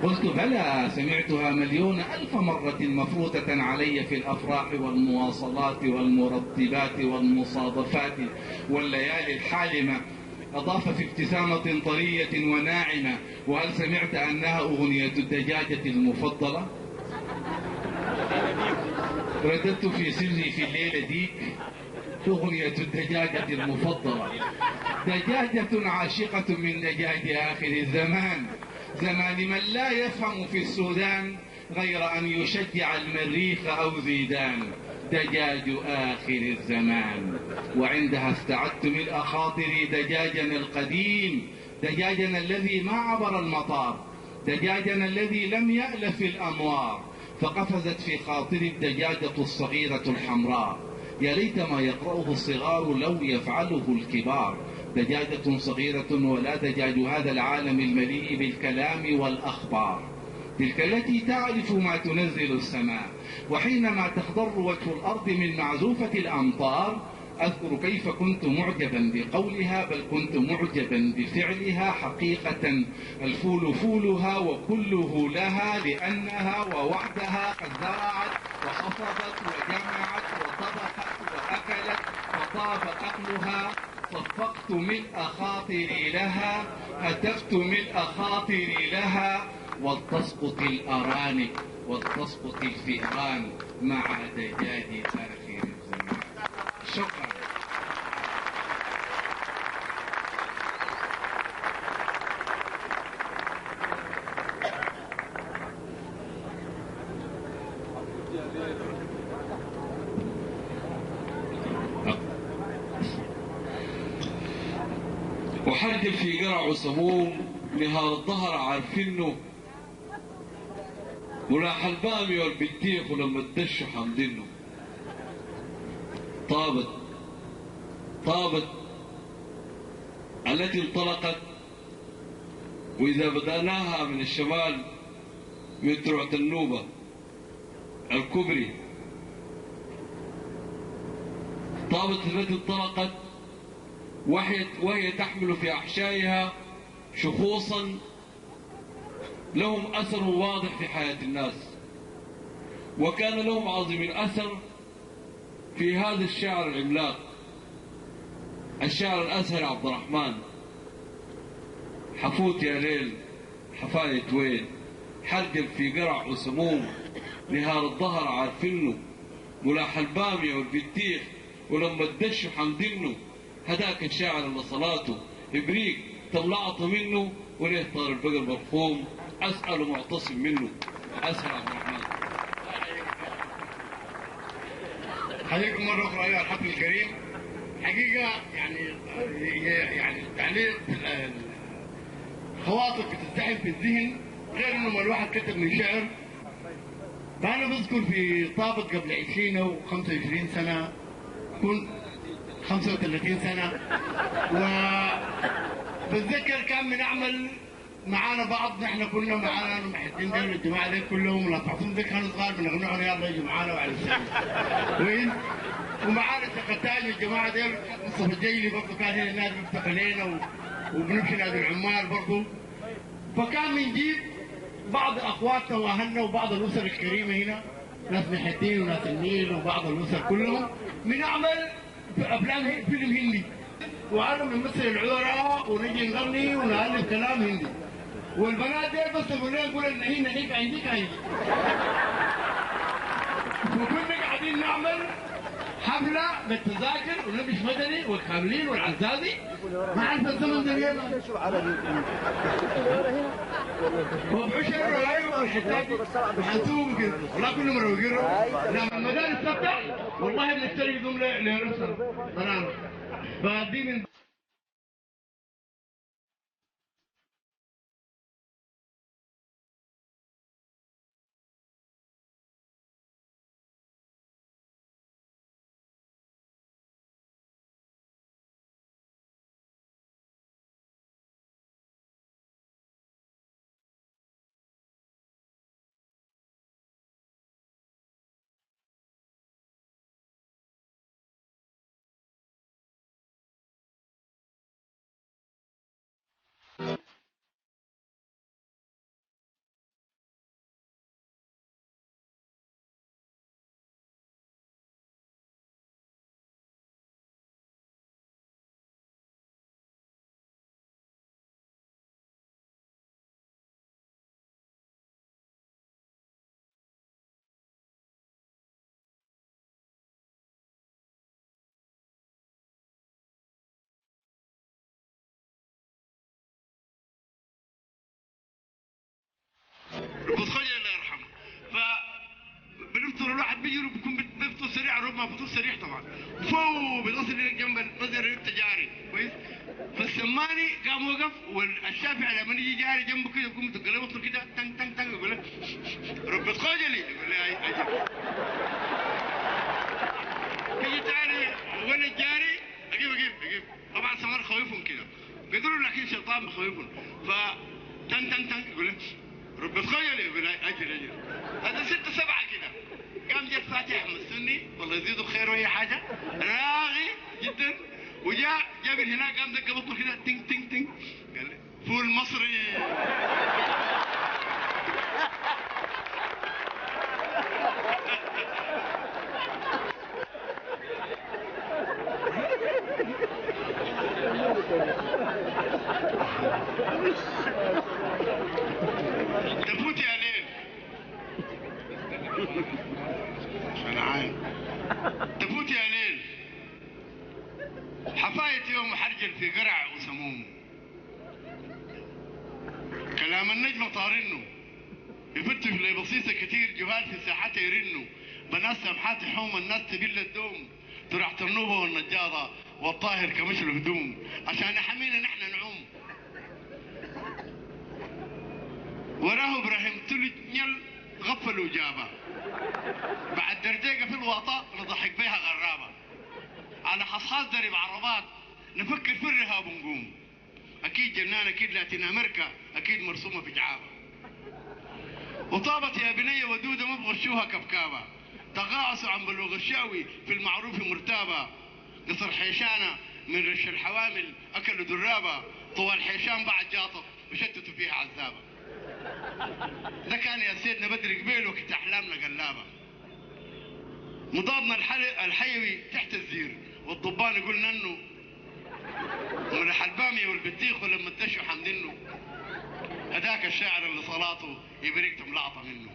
قلت بلى، سمعتها 1,000,000 مرة مفروتة علي في الأفراح والمواصلات والمرتبات والمصادفات والليالي الحالمة. أضاف في ابتسامة طرية وناعمة: وهل سمعت أنها أغنية الدجاجة المفضلة؟ رددت في سري: في الليلة ديك أغنية الدجاجة المفضلة. دجاجة عاشقة من دجاج آخر الزمان، زمان من لا يفهم في السودان غير أن يشجع المريخ أو زيدان، دجاج آخر الزمان. وعندها استعدت ملء خاطري دجاجنا القديم، دجاجنا الذي ما عبر المطار، دجاجنا الذي لم يألف الأنوار، فقفزت في خاطري الدجاجة الصغيرة الحمراء. يا ليت ما يقرأه الصغار لو يفعله الكبار، دجاجة صغيرة ولا دجاج هذا العالم المليء بالكلام والأخبار، تلك التي تعرف ما تنزل السماء، وحينما تخضر وجه الأرض من معزوفة الأمطار أذكر كيف كنت معجبا بقولها، بل كنت معجبا بفعلها حقيقة. الفول فولها وكله لها، لأنها ووحدها قد زرعت وحصدت وجمعت وطبخت وأكلت فطاب أكلها. صفقت ملء خاطري لها، هتفت ملء خاطري لها، ولتسقط الأرانب ولتسقط الفئران مع دجاج آخر الزمان. شكرا. وحرجل في قرع وسموم نهار الظهر عارفينه، ولاح البامي والبتيخ ولما تدشوا حامدينه. طابت التي انطلقت، وإذا بدأناها من الشمال من ترعة النوبة الكبري، طابت التي انطلقت وهي تحمل في أحشائها شخوصا لهم أثر واضح في حياة الناس، وكان لهم عظيم الأثر في هذا الشاعر العملاق الشاعر الأزهري عبد الرحمن. حفوت يا ليل حفاية وين، حرجل في قرع وسموم نهار الظهر عارفينه، ملاح البامية والبتيخ ولما تدشوا حمدينه. هداك الشاعر اللي صلاته إبريق طلعت منه، وليه طار البقر مرحوم أسأل معتصم منه. أسأل عبد الرحمن. حياكم مرة أخرى أيها الحفل الكريم. حقيقة يعني التعليق الخواطر بتزدحم في الذهن، غير إنه ما الواحد كتب من شعر. فأنا بذكر في طابت قبل 20 أو 25 سنة، كنت 35 سنة، وبتذكر كان بنعمل معانا بعض، نحن كنا معانا محدين دول الجماعة دي كلهم لطعتهم دي كانوا صغار بنغنوهم يلا يجوا معانا وعلى السلام كويس. ومعانا سكرتاج الجماعة دي مصطفى الجيلي برضه كان هنا الناس بيفتح علينا، وبنمشي نادي العمال برضه. فكان بنجيب بعض اخواتنا واهلنا وبعض الاسر الكريمه هنا، ناس محدين وناس النيل وبعض الاسر كلهم، بنعمل افلام فيلم هندي، وانا بنمثل العذراء ونجي نغني ونالف كلام هندي، والبنات دي بس نقول ان هي نحيك عندك عندي. وكنا قاعدين نعمل حفله بالتذاكر ونبش مدني والكاملين والعزازي، ما عرف الزمن ده ليه وبعشر رواية وحتاتي وحنسوهم كده، والله كل مرة وقروا لما المدارس تفتح والله بنشتري قدوم لرسل بنانا. فدي من بتخيل الله يرحمه. فبنفطر الواحد بيجي بيكون بيفطر سريع، ربما فطور سريع طبعا، فوق بيتصل جنب نظر التجاري كويس. فالسماني قام وقف، والشافعي لما يجي جاري جنبه كده يقوم تقلبه كده تن تن تن يقول له رب خجلي، يقول له اجل. يجي تاني وين الجاري اجيب طبعا سمار خوفهم كده قدروا، لكن شيطان بخوفهم. ف تن يقول لك رب تخيل، يقول اجل هذا 6 7 كده. قام جاء فاتح احمد السني والله يزيده خير واي حاجه راغي جدا، جاء من هناك قام دق بطنه كده تنك قال لي فول مصري. تفوت يا ليل شنعان، تفوت يا ليل حفاية يوم حرجل في قرع وسموم، كلام النجمة طارنه يفتش لي بصيصة كتير جهال في ساحته يرنوا، بنات سمحات حوم الناس تبل الدوم، تروح النوبة والنجاضة والطاهر كمش الهدوم، عشان يحمينا نحن نعوم. وراه ابراهيم تلجنل غفل وجابه، بعد درجيقه في الوطا نضحك بيها غرابه، على حصحاص درب عربات نفكر في الرهاب ونقوم، اكيد جنان اكيد لاتين امريكا اكيد مرسومه في جعابه. وطابت يا بنيه ودوده ما بغشوها كبكابه، تقاعسوا عن بلوغ الشاوي في المعروف مرتابه، قصر حيشانه من رش الحوامل اكلوا درابه، طوال حيشان بعد جاطط وشتتوا فيها عذابه. ده كان يا سيدنا بدر قبيل وقت احلامنا قلابه، مضادنا الحيوي تحت الزير والضبان يقول ننو، وملح الباميه والبطيخ ولما تشوا حمدنه، هداك الشاعر اللي صلاته يبريك تملعطه منه.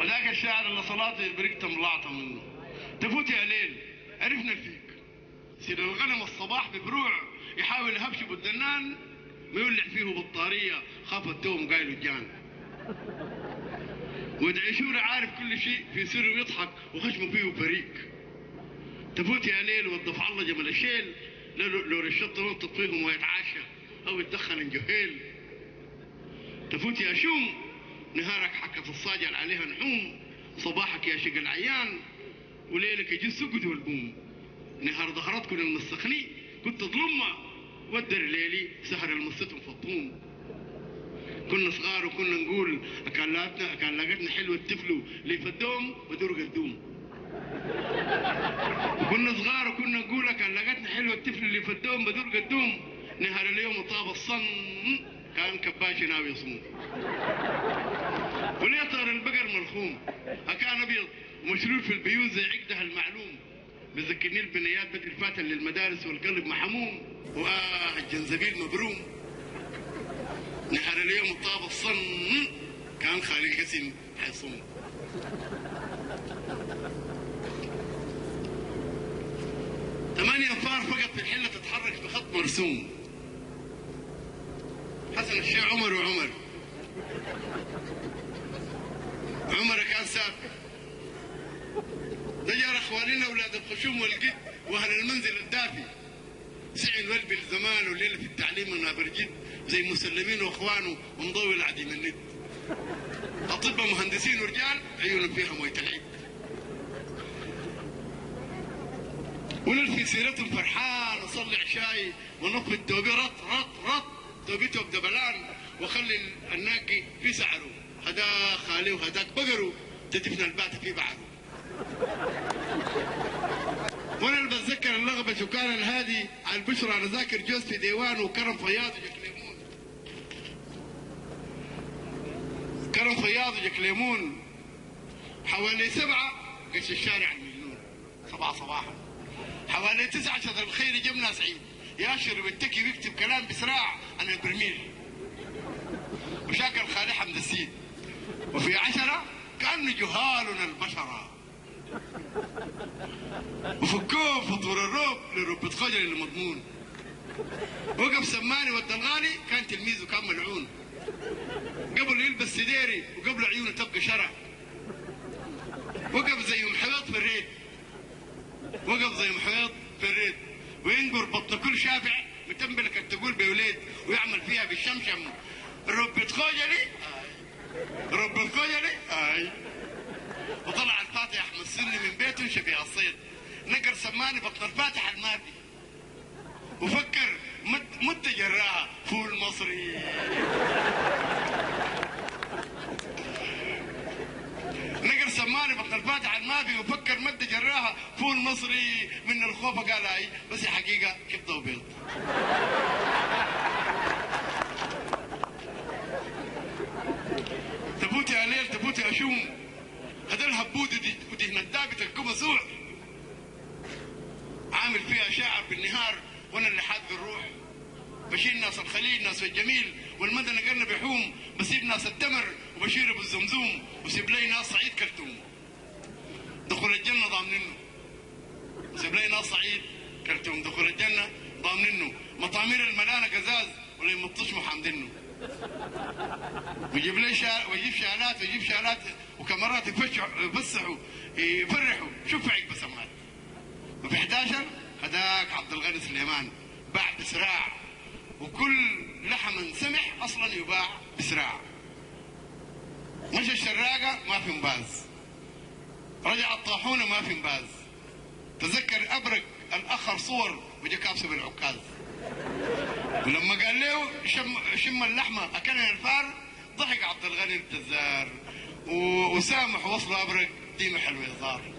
هداك الشاعر اللي صلاته يبريك تملعطه منه. تفوت يا ليل عرفنا الفيك، سيد الغنم الصباح ببروع يحاول يهبش بالدنان، ويولع فيه بطاريه خاف التوم قايل الجان، ويدعي شوري عارف كل شيء في سره يضحك وخشمه فيه فريق. تفوت يا ليل والضفع الله جمل الشيل، لو رشدت منطق فيهم ويتعاشى او يتدخل الجهيل. تفوت يا شوم نهارك حكت الصاجل عليها نحوم، صباحك يا شق العيان وليلك يجي السقد والبوم، نهار ظهرتكم المستخني كنت تظلمها ودر ليلي سهر المستم فطوم. كنا صغار وكنا نقول كان لقتنا حلوه الطفل اللي في الدوم ودور قدوم. وكنا صغار وكنا نقول كان لقتنا حلوه الطفل اللي في الدوم بدور قدوم، نهار اليوم طاب الصن كان كباش ناوي يصوم. وليه طار البقر ملخوم كان ابيض ومشلول في البيوت زي عقدها المعلوم، بذكرني البنيات بدري فاتن للمدارس والقلب محموم، الجنزبيل مبروم. نهار اليوم طاب الصن كان خالي القسم حيصوم. ثمانية أنفار فقط في الحلة تتحرك بخط مرسوم، حسن الشيخ عمر وعمر كان سابق، ده جار اخواننا اولاد الخشوم والقد واهل المنزل الدافي، سعي الولد بالزمان والليله في التعليم ونابر جد، زي مسلمين واخوانه ومضوي العديم الند، اطباء مهندسين ورجال عيونهم فيها مويه العيد، ولل في سيرتهم فرحان اصلي عشاي ونف التوبه رط توبته بدبلان، وخلي الناقي في سعره، هدا خالي وهداك بقروا تدفن البات في بعضه. وانا اللي بتذكر اللغبه سكان الهادي على البشرى، انا ذاكر جوز في ديوان وكرم فياض وجكليمون، كرم فياض وجكليمون حوالي 7 قش الشارع المليون 7 صباحا، حوالي 9 شهر الخير جبنا سعيد ياشر ويتكي ويكتب كلام بسراع عن البرميل وشاكل خالي حمد السيد، وفي 10 كأنه جهالنا البشرة وفكوه فطور الروب لرب خجل المضمون، وقف سماني والدلغالي كان تلميذه كان ملعون، قبل يلبس سديري وقبل عيونه تبقى شرع، وقف زي محيط في الريد، وينقر بطن كل شافع متنبلك تقول بوليد ويعمل فيها بالشمشم، رب خجلي اي وطلع السني من بيته شبيه الصيد، نقر سماني بطن الفاتح المادي، وفكر مت جراها فول مصري. نقر سماني بطن الفاتح المافي وفكر مد جراها فول مصري، من الخوف قال هاي بس حقيقه كبده وبيض. تبوتي يا ليل تبوتي اشوم، هذا الهبود ودي ندابه الكوبا سوع، عامل فيها شاعر بالنهار وانا اللي حاد الروح، بشيل ناس الخليل ناس الجميل والمدن قرن بحوم، بسيب ناس التمر وبشير ابو الزمزوم، وسيب لي ناس صعيد كلثوم دخول الجنه ضامنينه، سيب لي ناس صعيد كلثوم دخول الجنه ضامنينه، مطامير الملانه قزاز ولا يمطش محمدينه، ويجيب لي ويجيب شالات وكاميرات يفسحوا يفرحوا شفعك بسمات. وفي 11 هداك عبد الغني سليمان باع بسراع، وكل لحم سمح اصلا يباع بسراع. مشى الشراقه ما في مباز، رجع الطاحونه ما في مباز، تذكر ابرق الاخر صور وجا كابسه بالعكاز، ولما قال له شم اللحمه اكلنا الفار ضحك عبد الغني الجزار، وسامح وصله ابرق ديمه حلو هزار.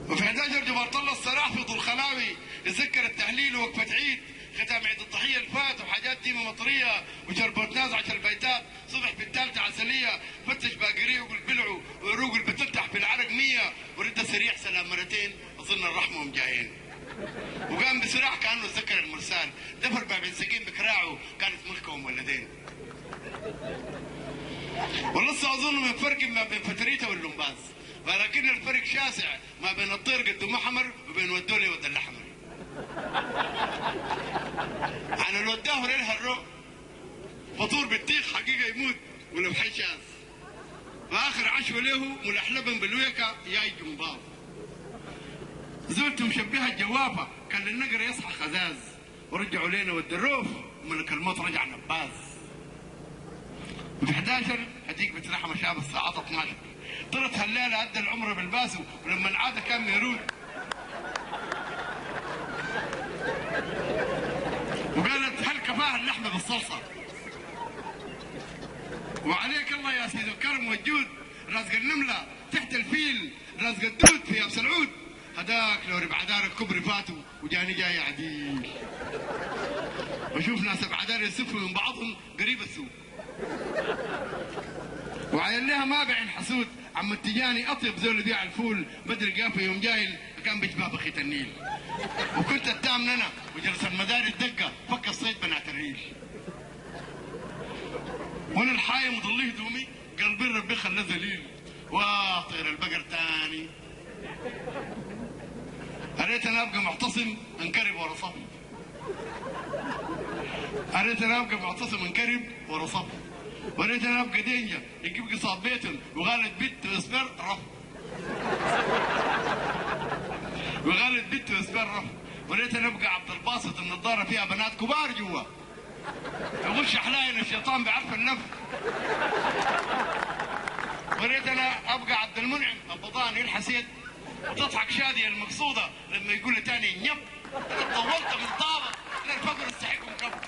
وفي 11 جبار طلع الصراح في ذو الخلاوي يتذكر التهليل ووقفه عيد، ختام عيد الضحيه الفات وحاجات ديمه مطريه وشربت ناس 10 بيتات، صبح في الثالثه عسليه، فتش باقريه وبالبلعوا وروق اللي بتفتح في العرق 100، ورد سريع سلام مرتين اظن الرحمه هم جايين. وقام بسراح كانه تذكر المرسال، دفر باب سكين بكراعه كانت ملكهم ولدين. ولسه اظن من فرق ما بين فتريته واللمباز، ولكن الفرق شاسع ما بين الطير قد ام احمر وبين ودولي ود الاحمر. عن الوداه ليلها الرو فطور بالتيخ حقيقه يموت ولو حي شاذ، فاخر عشوه له ملحلبا بالويكه ياي جنباض. زولت مشبهه الجوافه كان للنقر يصحى خزاز، ورجعوا لينا ود الروف وملك الموت رجع نباز. وفي 11 هديك بتلحم شاب الساعات 12، طلعت هالليله ادى العمره بالباسو ولما العاده كان ميرود، وقالت هل كفاه اللحمه بالصلصه، وعليك الله يا سيد الكرم والجود، رازق النمله تحت الفيل رازق الدود في ابس العود، هداك لو ربع دار الكبري فاتوا وجاني جاي عديل، واشوف ناس ربع دار يسفوا من بعضهم قريب السوق، وعين لها ما بعين حسود، عم التجاني اطيب زول يبيع الفول بدري قافه يوم جايل كان بيشبه بخيت النيل، وكنت التامن انا وجلس المداري الدقه فك الصيد بنات الريل، وانا الحايم ضليه هدومي قلبي ربي خلاه ذليل، واطير البقر تاني اريت انا ابقى معتصم انكرب ورا صف، اريت انا ابقى معتصم انكرب ورا صف، وريت انا ابقى دينجا يجيب قصاب بيتن وغالت بنت واسبر رف، وغالت بنت واسبر رف، وريت انا ابقى عبد الباسط النظاره فيها بنات كبار جوا يغش حلاين الشيطان بعرف النف، وريت انا ابقى عبد المنعم البضاني الحسيد وتضحك شاديه المقصوده لما يقول لي تاني نيب طولت من طابه للفقر استحقهم كفر.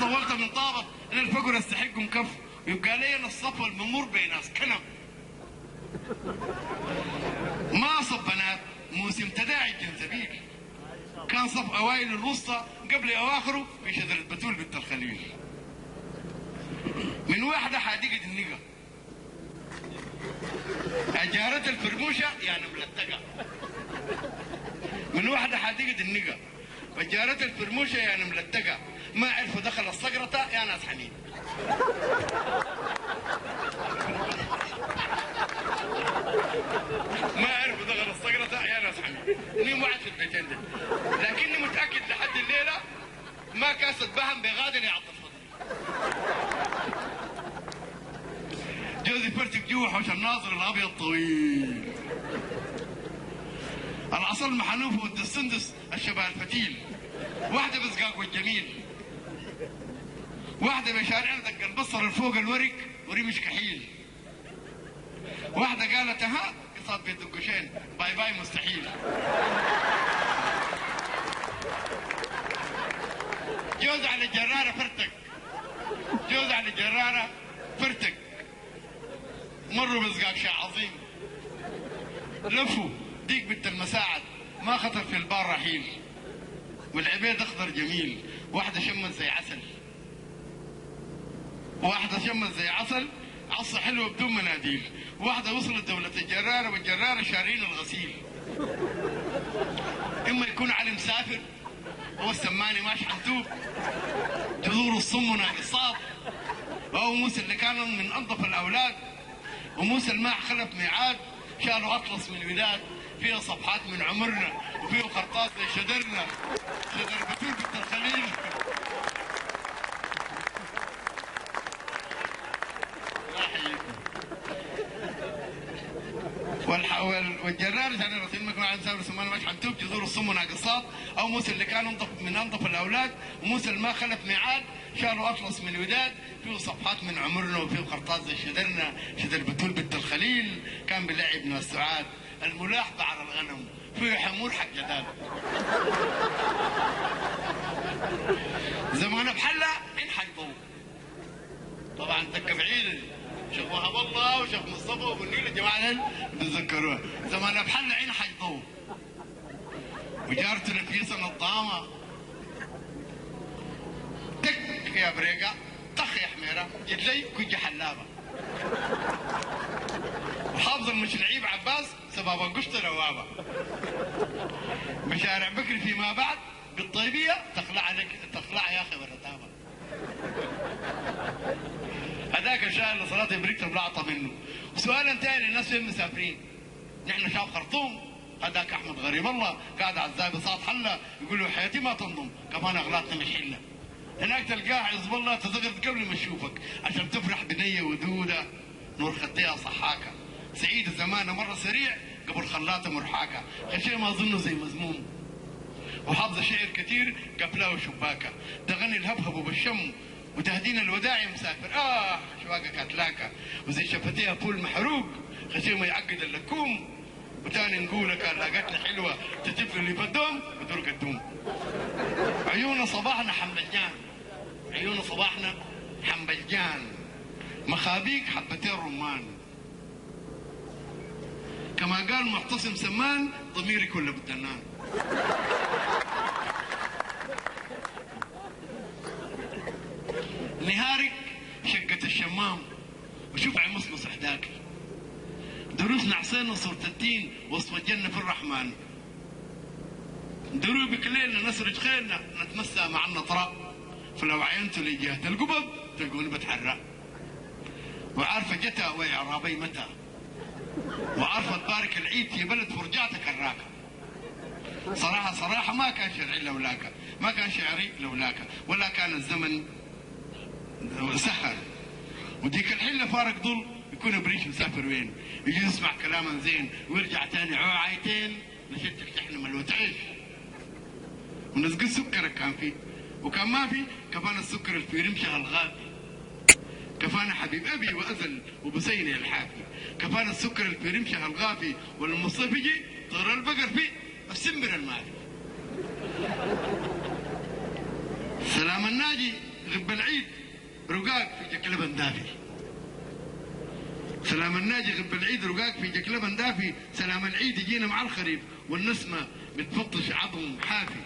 طولت من طابة للفقر استحقهم كف، ويبقى لي الصف الممر بين ناس كنم ما صف بنات موسم تداعي الجنزبيل، كان صف اوائل الوسطى قبل اواخره في شجره بتول بنت الخليل، من واحده حديقه النقا اجارت الفرموشه يعني ملتقه، من واحده حديقه النقا وجارت الفرموشه يعني ملتقه، ما عرفوا دخل الصقرة يا ناس حنين. ما عرفوا دخل الصقرة يا ناس حنين، مين وعد في البيتين ده، لكني متأكد لحد الليلة ما كاسة بهم بغادر يعطي الفضل. جوزي فرتك جوا حوش الناظر الابيض طويل. الاصل محنوف ود السندس الشباب الفتيل. واحده بزقاق والجميل. واحده بشارع دق البصر الفوق الورق وريمش كحيل. واحده قالت ها قصاد بيت دقشين باي باي مستحيل. جوز على الجراره فرتك. جوز على الجراره فرتك. مروا بزقاق شيء عظيم. لفوا ديك بنت المساعد ما خطر في البار رحيل. والعبيد اخضر جميل. واحده شمت زي عسل. واحده شمت زي عسل عصا حلوه بدون مناديل. واحده وصلت دوله الجراره والجراره شارين الغسيل. اما يكون علي مسافر هو السماني ماش حنتوب جذور الصم ناقصات. او موسى اللي كان من انظف الاولاد. وموسى الماح خلف ميعاد شالوا اطلس من الوداد فيها صفحات من عمرنا وفيه قرطاس زي شدرنا شدر بتول بنت الخليل. والجرار كان رسول مكان عن سابر سمان ماش حنتوب جذور الصم ناقصات. او موسى اللي كان من انظف الاولاد. وموسى اللي ما خلف ميعاد شالوا اطلس من الوداد فيه صفحات من عمرنا وفيه قرطاس زي شدرنا شدر بتول بنت الخليل. كان بلعب من السعاد الملاح بعر الغنم فيه حمور حق جدال. زمان بحلة إن حيطوا طبعا دكة بعيدة. شيخ وهب الله وشيخ مصطفى وابو النيل الجماعة بتذكروها. زمان بحلة عين حيطوا. وجارته نفيسة نظامة تك يا بريقة طخ يا حميرة جد لي كنت حلابة. وحافظ المشنعيب عباس سبابة قشط روابة. مشارع بكري فيما بعد بالطيبية تخلع يا اخي بالرتابة. هذاك الشاعر اللي صلاة ابريك تبلعطة منه. وسؤال ثاني الناس فين مسافرين؟ نحن شعب خرطوم. هذاك احمد غريب الله قاعد على الزايد بساط حله يقول له حياتي ما تنضم كمان اغلاطنا مش حله. هناك تلقاه حزب الله تزغرت قبل ما اشوفك عشان تفرح بنيه ودوده نور خديها صحاكه. سعيد زمانه مره سريع قبل خلاته مرحاكه. شيء ما اظنه زي مزموم. وحافظ شعر كثير قفلاه وشباكه. تغني الهبهب وبالشم وتهدينا الوداع يا مسافر. شواقك اتلاكه وزي شفتيها فول محروق خشيه ما يعقد اللكوم. وتاني نقولك لاقتنا حلوه تتف اللي بدوم بدرق الدوم. عيون صباحنا حنبلجان. عيون صباحنا حنبلجان. مخابيك حبتين رمان. كما قال معتصم سمان ضميري كله بالدنان. نهارك شقة الشمام وشوف عمصمص حداك. دروسنا عصينا صورة التين وسط الجنة في الرحمن. دروبك ليلنا نسرج خيلنا نتمسى مع النطراء. فلو عينتوا لجهة القبب تلقوني بتحرى. وعارفة جتا وإعرابي متى. وعارفة تبارك العيد في بلد فرجعتك الراكة. صراحة ما كان شرعي لولاك. ما كان شعري لولاك. ولا كان الزمن سهل. وديك الحلة فارق ضل يكون بريش مسافر وين. يجي يسمع كلاما زين ويرجع تاني عايتين نشتك تحنا ملوتعيش. ونسقي سكرك كان فيه. وكان ما في كفانا السكر اللي في رمشه الغافي. كفانا حبيب ابي وازل وبسيني الحافي. كفانا السكر اللي في رمشه الغافي ولما الصيف يجي طير البقر فيه السمبر المافي. سلام الناجي غب العيد رقاق في جكلبن دافي. سلام الناجي غب العيد رقاق في جكلبن دافي. سلام العيد يجينا مع الخريف والنسمه بتفطش عظم حافي.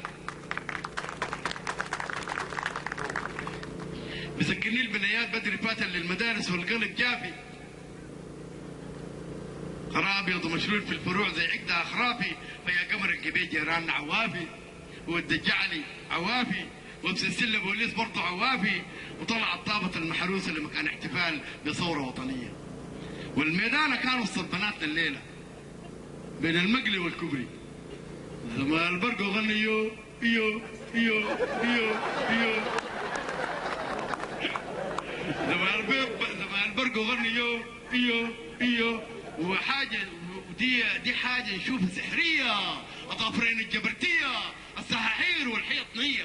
بسكرني البنيات بدري فاتن للمدارس والقلب جافي. قرا ابيض ومشلول في الفروع زي عقدها خرافي. فيا قمر القبيل جيراننا عوافي. والدجعلي عوافي. وبسلسله بوليس برضه عوافي. وطلع الطابة المحروسه لمكان احتفال بثوره وطنيه. والميدان كان وسط بناتنا الليله بين المقلي والكبري. لما البرق غني يو يو يو يو يو. زمان البرق وغني يو ايو ايو. وحاجه دي حاجه نشوفها سحريه، اظافرين الجبرتيه، السحاحير والحيطنيه.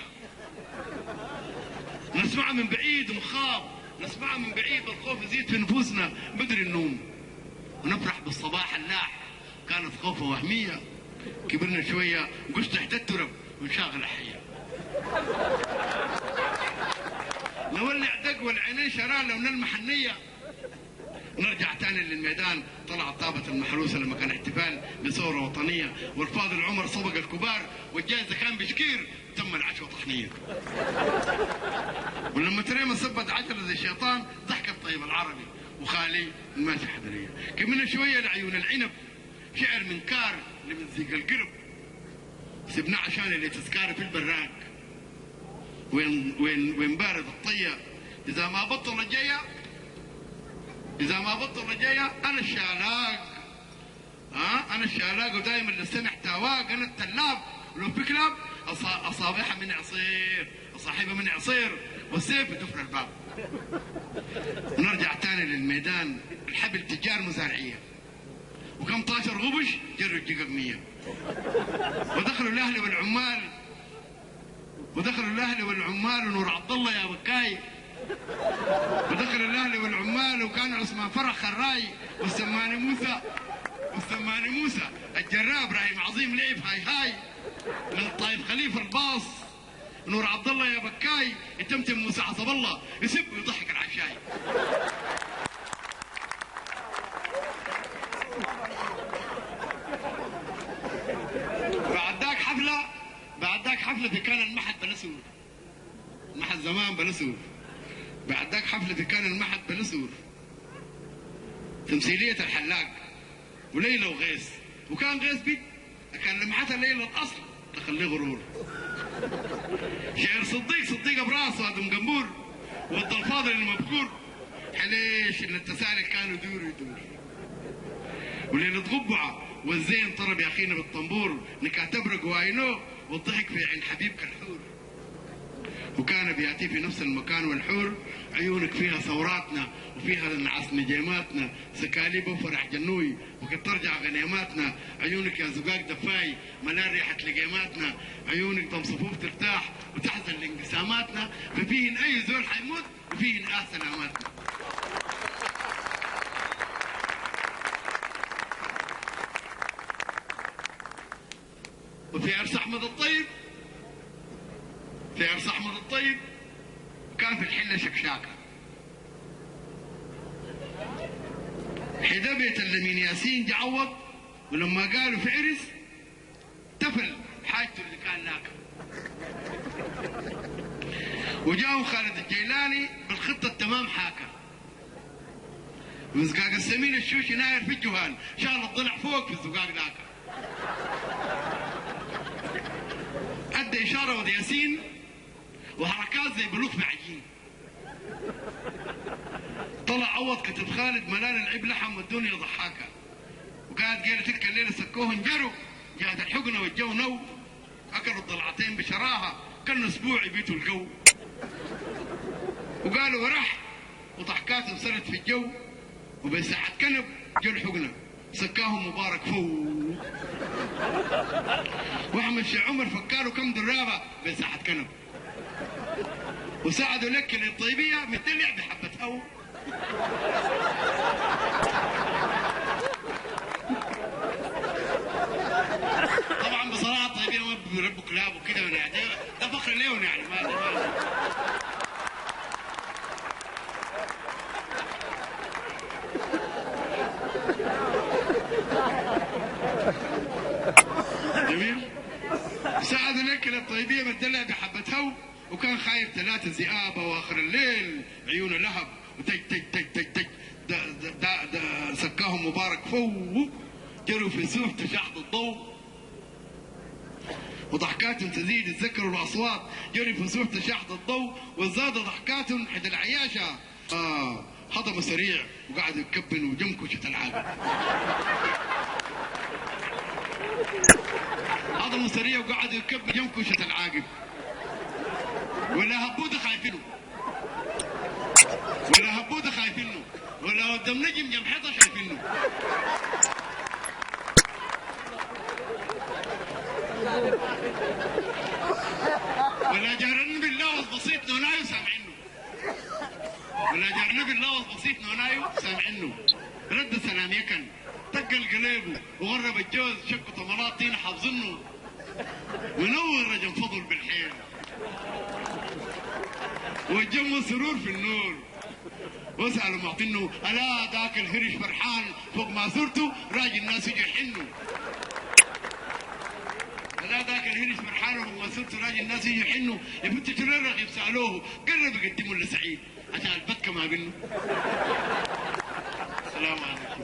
نسمعها من بعيد ونخاف، نسمعها من بعيد والخوف يزيد في نفوسنا بدري النوم، ونفرح بالصباح اللاح. كانت خوفه وهميه، كبرنا شويه نقش تحت الترب ونشاغل الحيه. نولع دق والعينين شراره ونلمح النيه. نرجع تاني للميدان. طلعت طابة المحروسة لما كان احتفال بثورة وطنية، والفاضل عمر سبق الكبار، والجائزة كان بشكير، تم العشوة طحنية. ولما تريمة سبت عجلة زي الشيطان، ضحك الطيب العربي وخالي الماشي حضرية. كملنا شوية لعيون العنب، شعر من كار لمزيق القلب. سبناه عشان اللي تذكاري في البراك. وين بارد الطية، إذا ما بطل الجاية، إذا ما بطل الجاية أنا الشالاق. أنا الشالاق ودايما للسمع تواق. أنا التلاب ولو في كلاب أصابعها من عصير، أصاحبها من عصير، والسيف بدفن الباب. ونرجع تاني للميدان. الحبل تجار مزارعية، وكم طاشر غبش جروا الجقمية. ودخلوا الأهل والعمال، ودخلوا الأهل والعمال ونور عبد الله يا بكاي. ودخل الاهلي والعمال، وكان عثمان فرح خراي، والسماني موسى الجراب رايم عظيم لعب هاي هاي من الطايف خليفه الباص. نور عبد الله يا بكاي يتمتم موسى عصب الله يسب ويضحك العشاي. بعد ذاك حفله في كان المحد بلسور، المحد زمان بلسور. بعد ذاك حفلة في كان المحد بلسور، تمثيلية الحلاق وليلى وغيث. وكان غيث بيت كان لمحتها ليلى الأصل تخليه غرور. شعر صديق براسه هذا مقنبور، ود الفاضل المبكور حليش إن التسالك كانوا يدور. وليلة غبعة والزين طرب يا أخينا بالطنبور، نكاتبرق واينو والضحك في عين حبيب كالحور. وكان بياتي في نفس المكان والحور، عيونك فيها ثوراتنا وفيها نعس نجيماتنا، سكاليب وفرح جنوي وقد ترجع غنيماتنا. عيونك يا زقاق دفاي ملان ريحة لقيماتنا، عيونك ضم صفوف ترتاح وتحزن لانقساماتنا، ففيهن أي زول حيموت وفيهن سلاماتنا. وفي عرس أحمد الطيب، في عرس أحمد الطيب كان في الحلة شكشاكة. حدا بيت اللمين ياسين جعوض، ولما قالوا في عرس تفل حاجته اللي كان لاكا. وجاهم خالد الجيلاني بالخطة التمام حاكا. وزقاق السمين الشوشي ناير في الجهال، شال الضلع فوق في الزقاق ذاك. أدى إشارة ود ياسين وحركات زي بلوخ بعجين. طلع عوض كتب خالد ملال العيب لحم والدنيا ضحاكه. وقاعد قال تلك الليله سكوهن جروا، جاءت الحقنه والجو نو، اكلوا الضلعتين بشراهه كان اسبوع يبيتوا الجو. وقالوا ورح وضحكاتهم سرت في الجو، وبساحة كنب جو الحقنه سكاهم مبارك فوق. واحمد شيخ عمر فكروا كم درابه بساحة كنب، وساعدوا لك للطيبيه متدلع بحبه هو. طبعا بصراحه الطيبيه ما بيربوا كلاب وكده، ده فخر ليهم يعني. ما جميل. ساعدوا لك للطيبيه متدلع بحبه هو، وكان خايف 3 ذئاب واخر الليل عيونه لهب وتج تج تج تج تج ده سكاهم مبارك فوق، جروا في سوح تشحط الضوء. وضحكاتهم تزيد يتذكروا الاصوات، جروا في سوح تشحط الضوء، وزاد ضحكاتهم حد العياشه. هضموا سريع وقعدوا يكبنوا وجمكشة العاقب. هضموا سريع وقعدوا يكبنوا جمكشة العاقب. ولا هبوده خايفينه، ولا هبوده خايفينه، قدام نجم جنب حيطه شايفينه. ولا جارنا بالله بسيط نونايو سامعينه. ولا جارنا بالله بسيط نونايو سامعينه. رد سلام يكن تقل قليبه وغرب الجوز شق طمرات طين حافظنه. منور رجل فضل بالحيل والجم سرور في النور. واسألوا معطينه ألا ذاك الهرش فرحان فوق ما صرته راجل الناس يجي يحنوا. ألا ذاك الهرش فرحان فوق ما صرته راجل الناس يجي يحنوا. يا بنت شنو الرغيب سألوه قرب يقدموا لسعيد عشان البتكة ما بينه. السلام عليكم.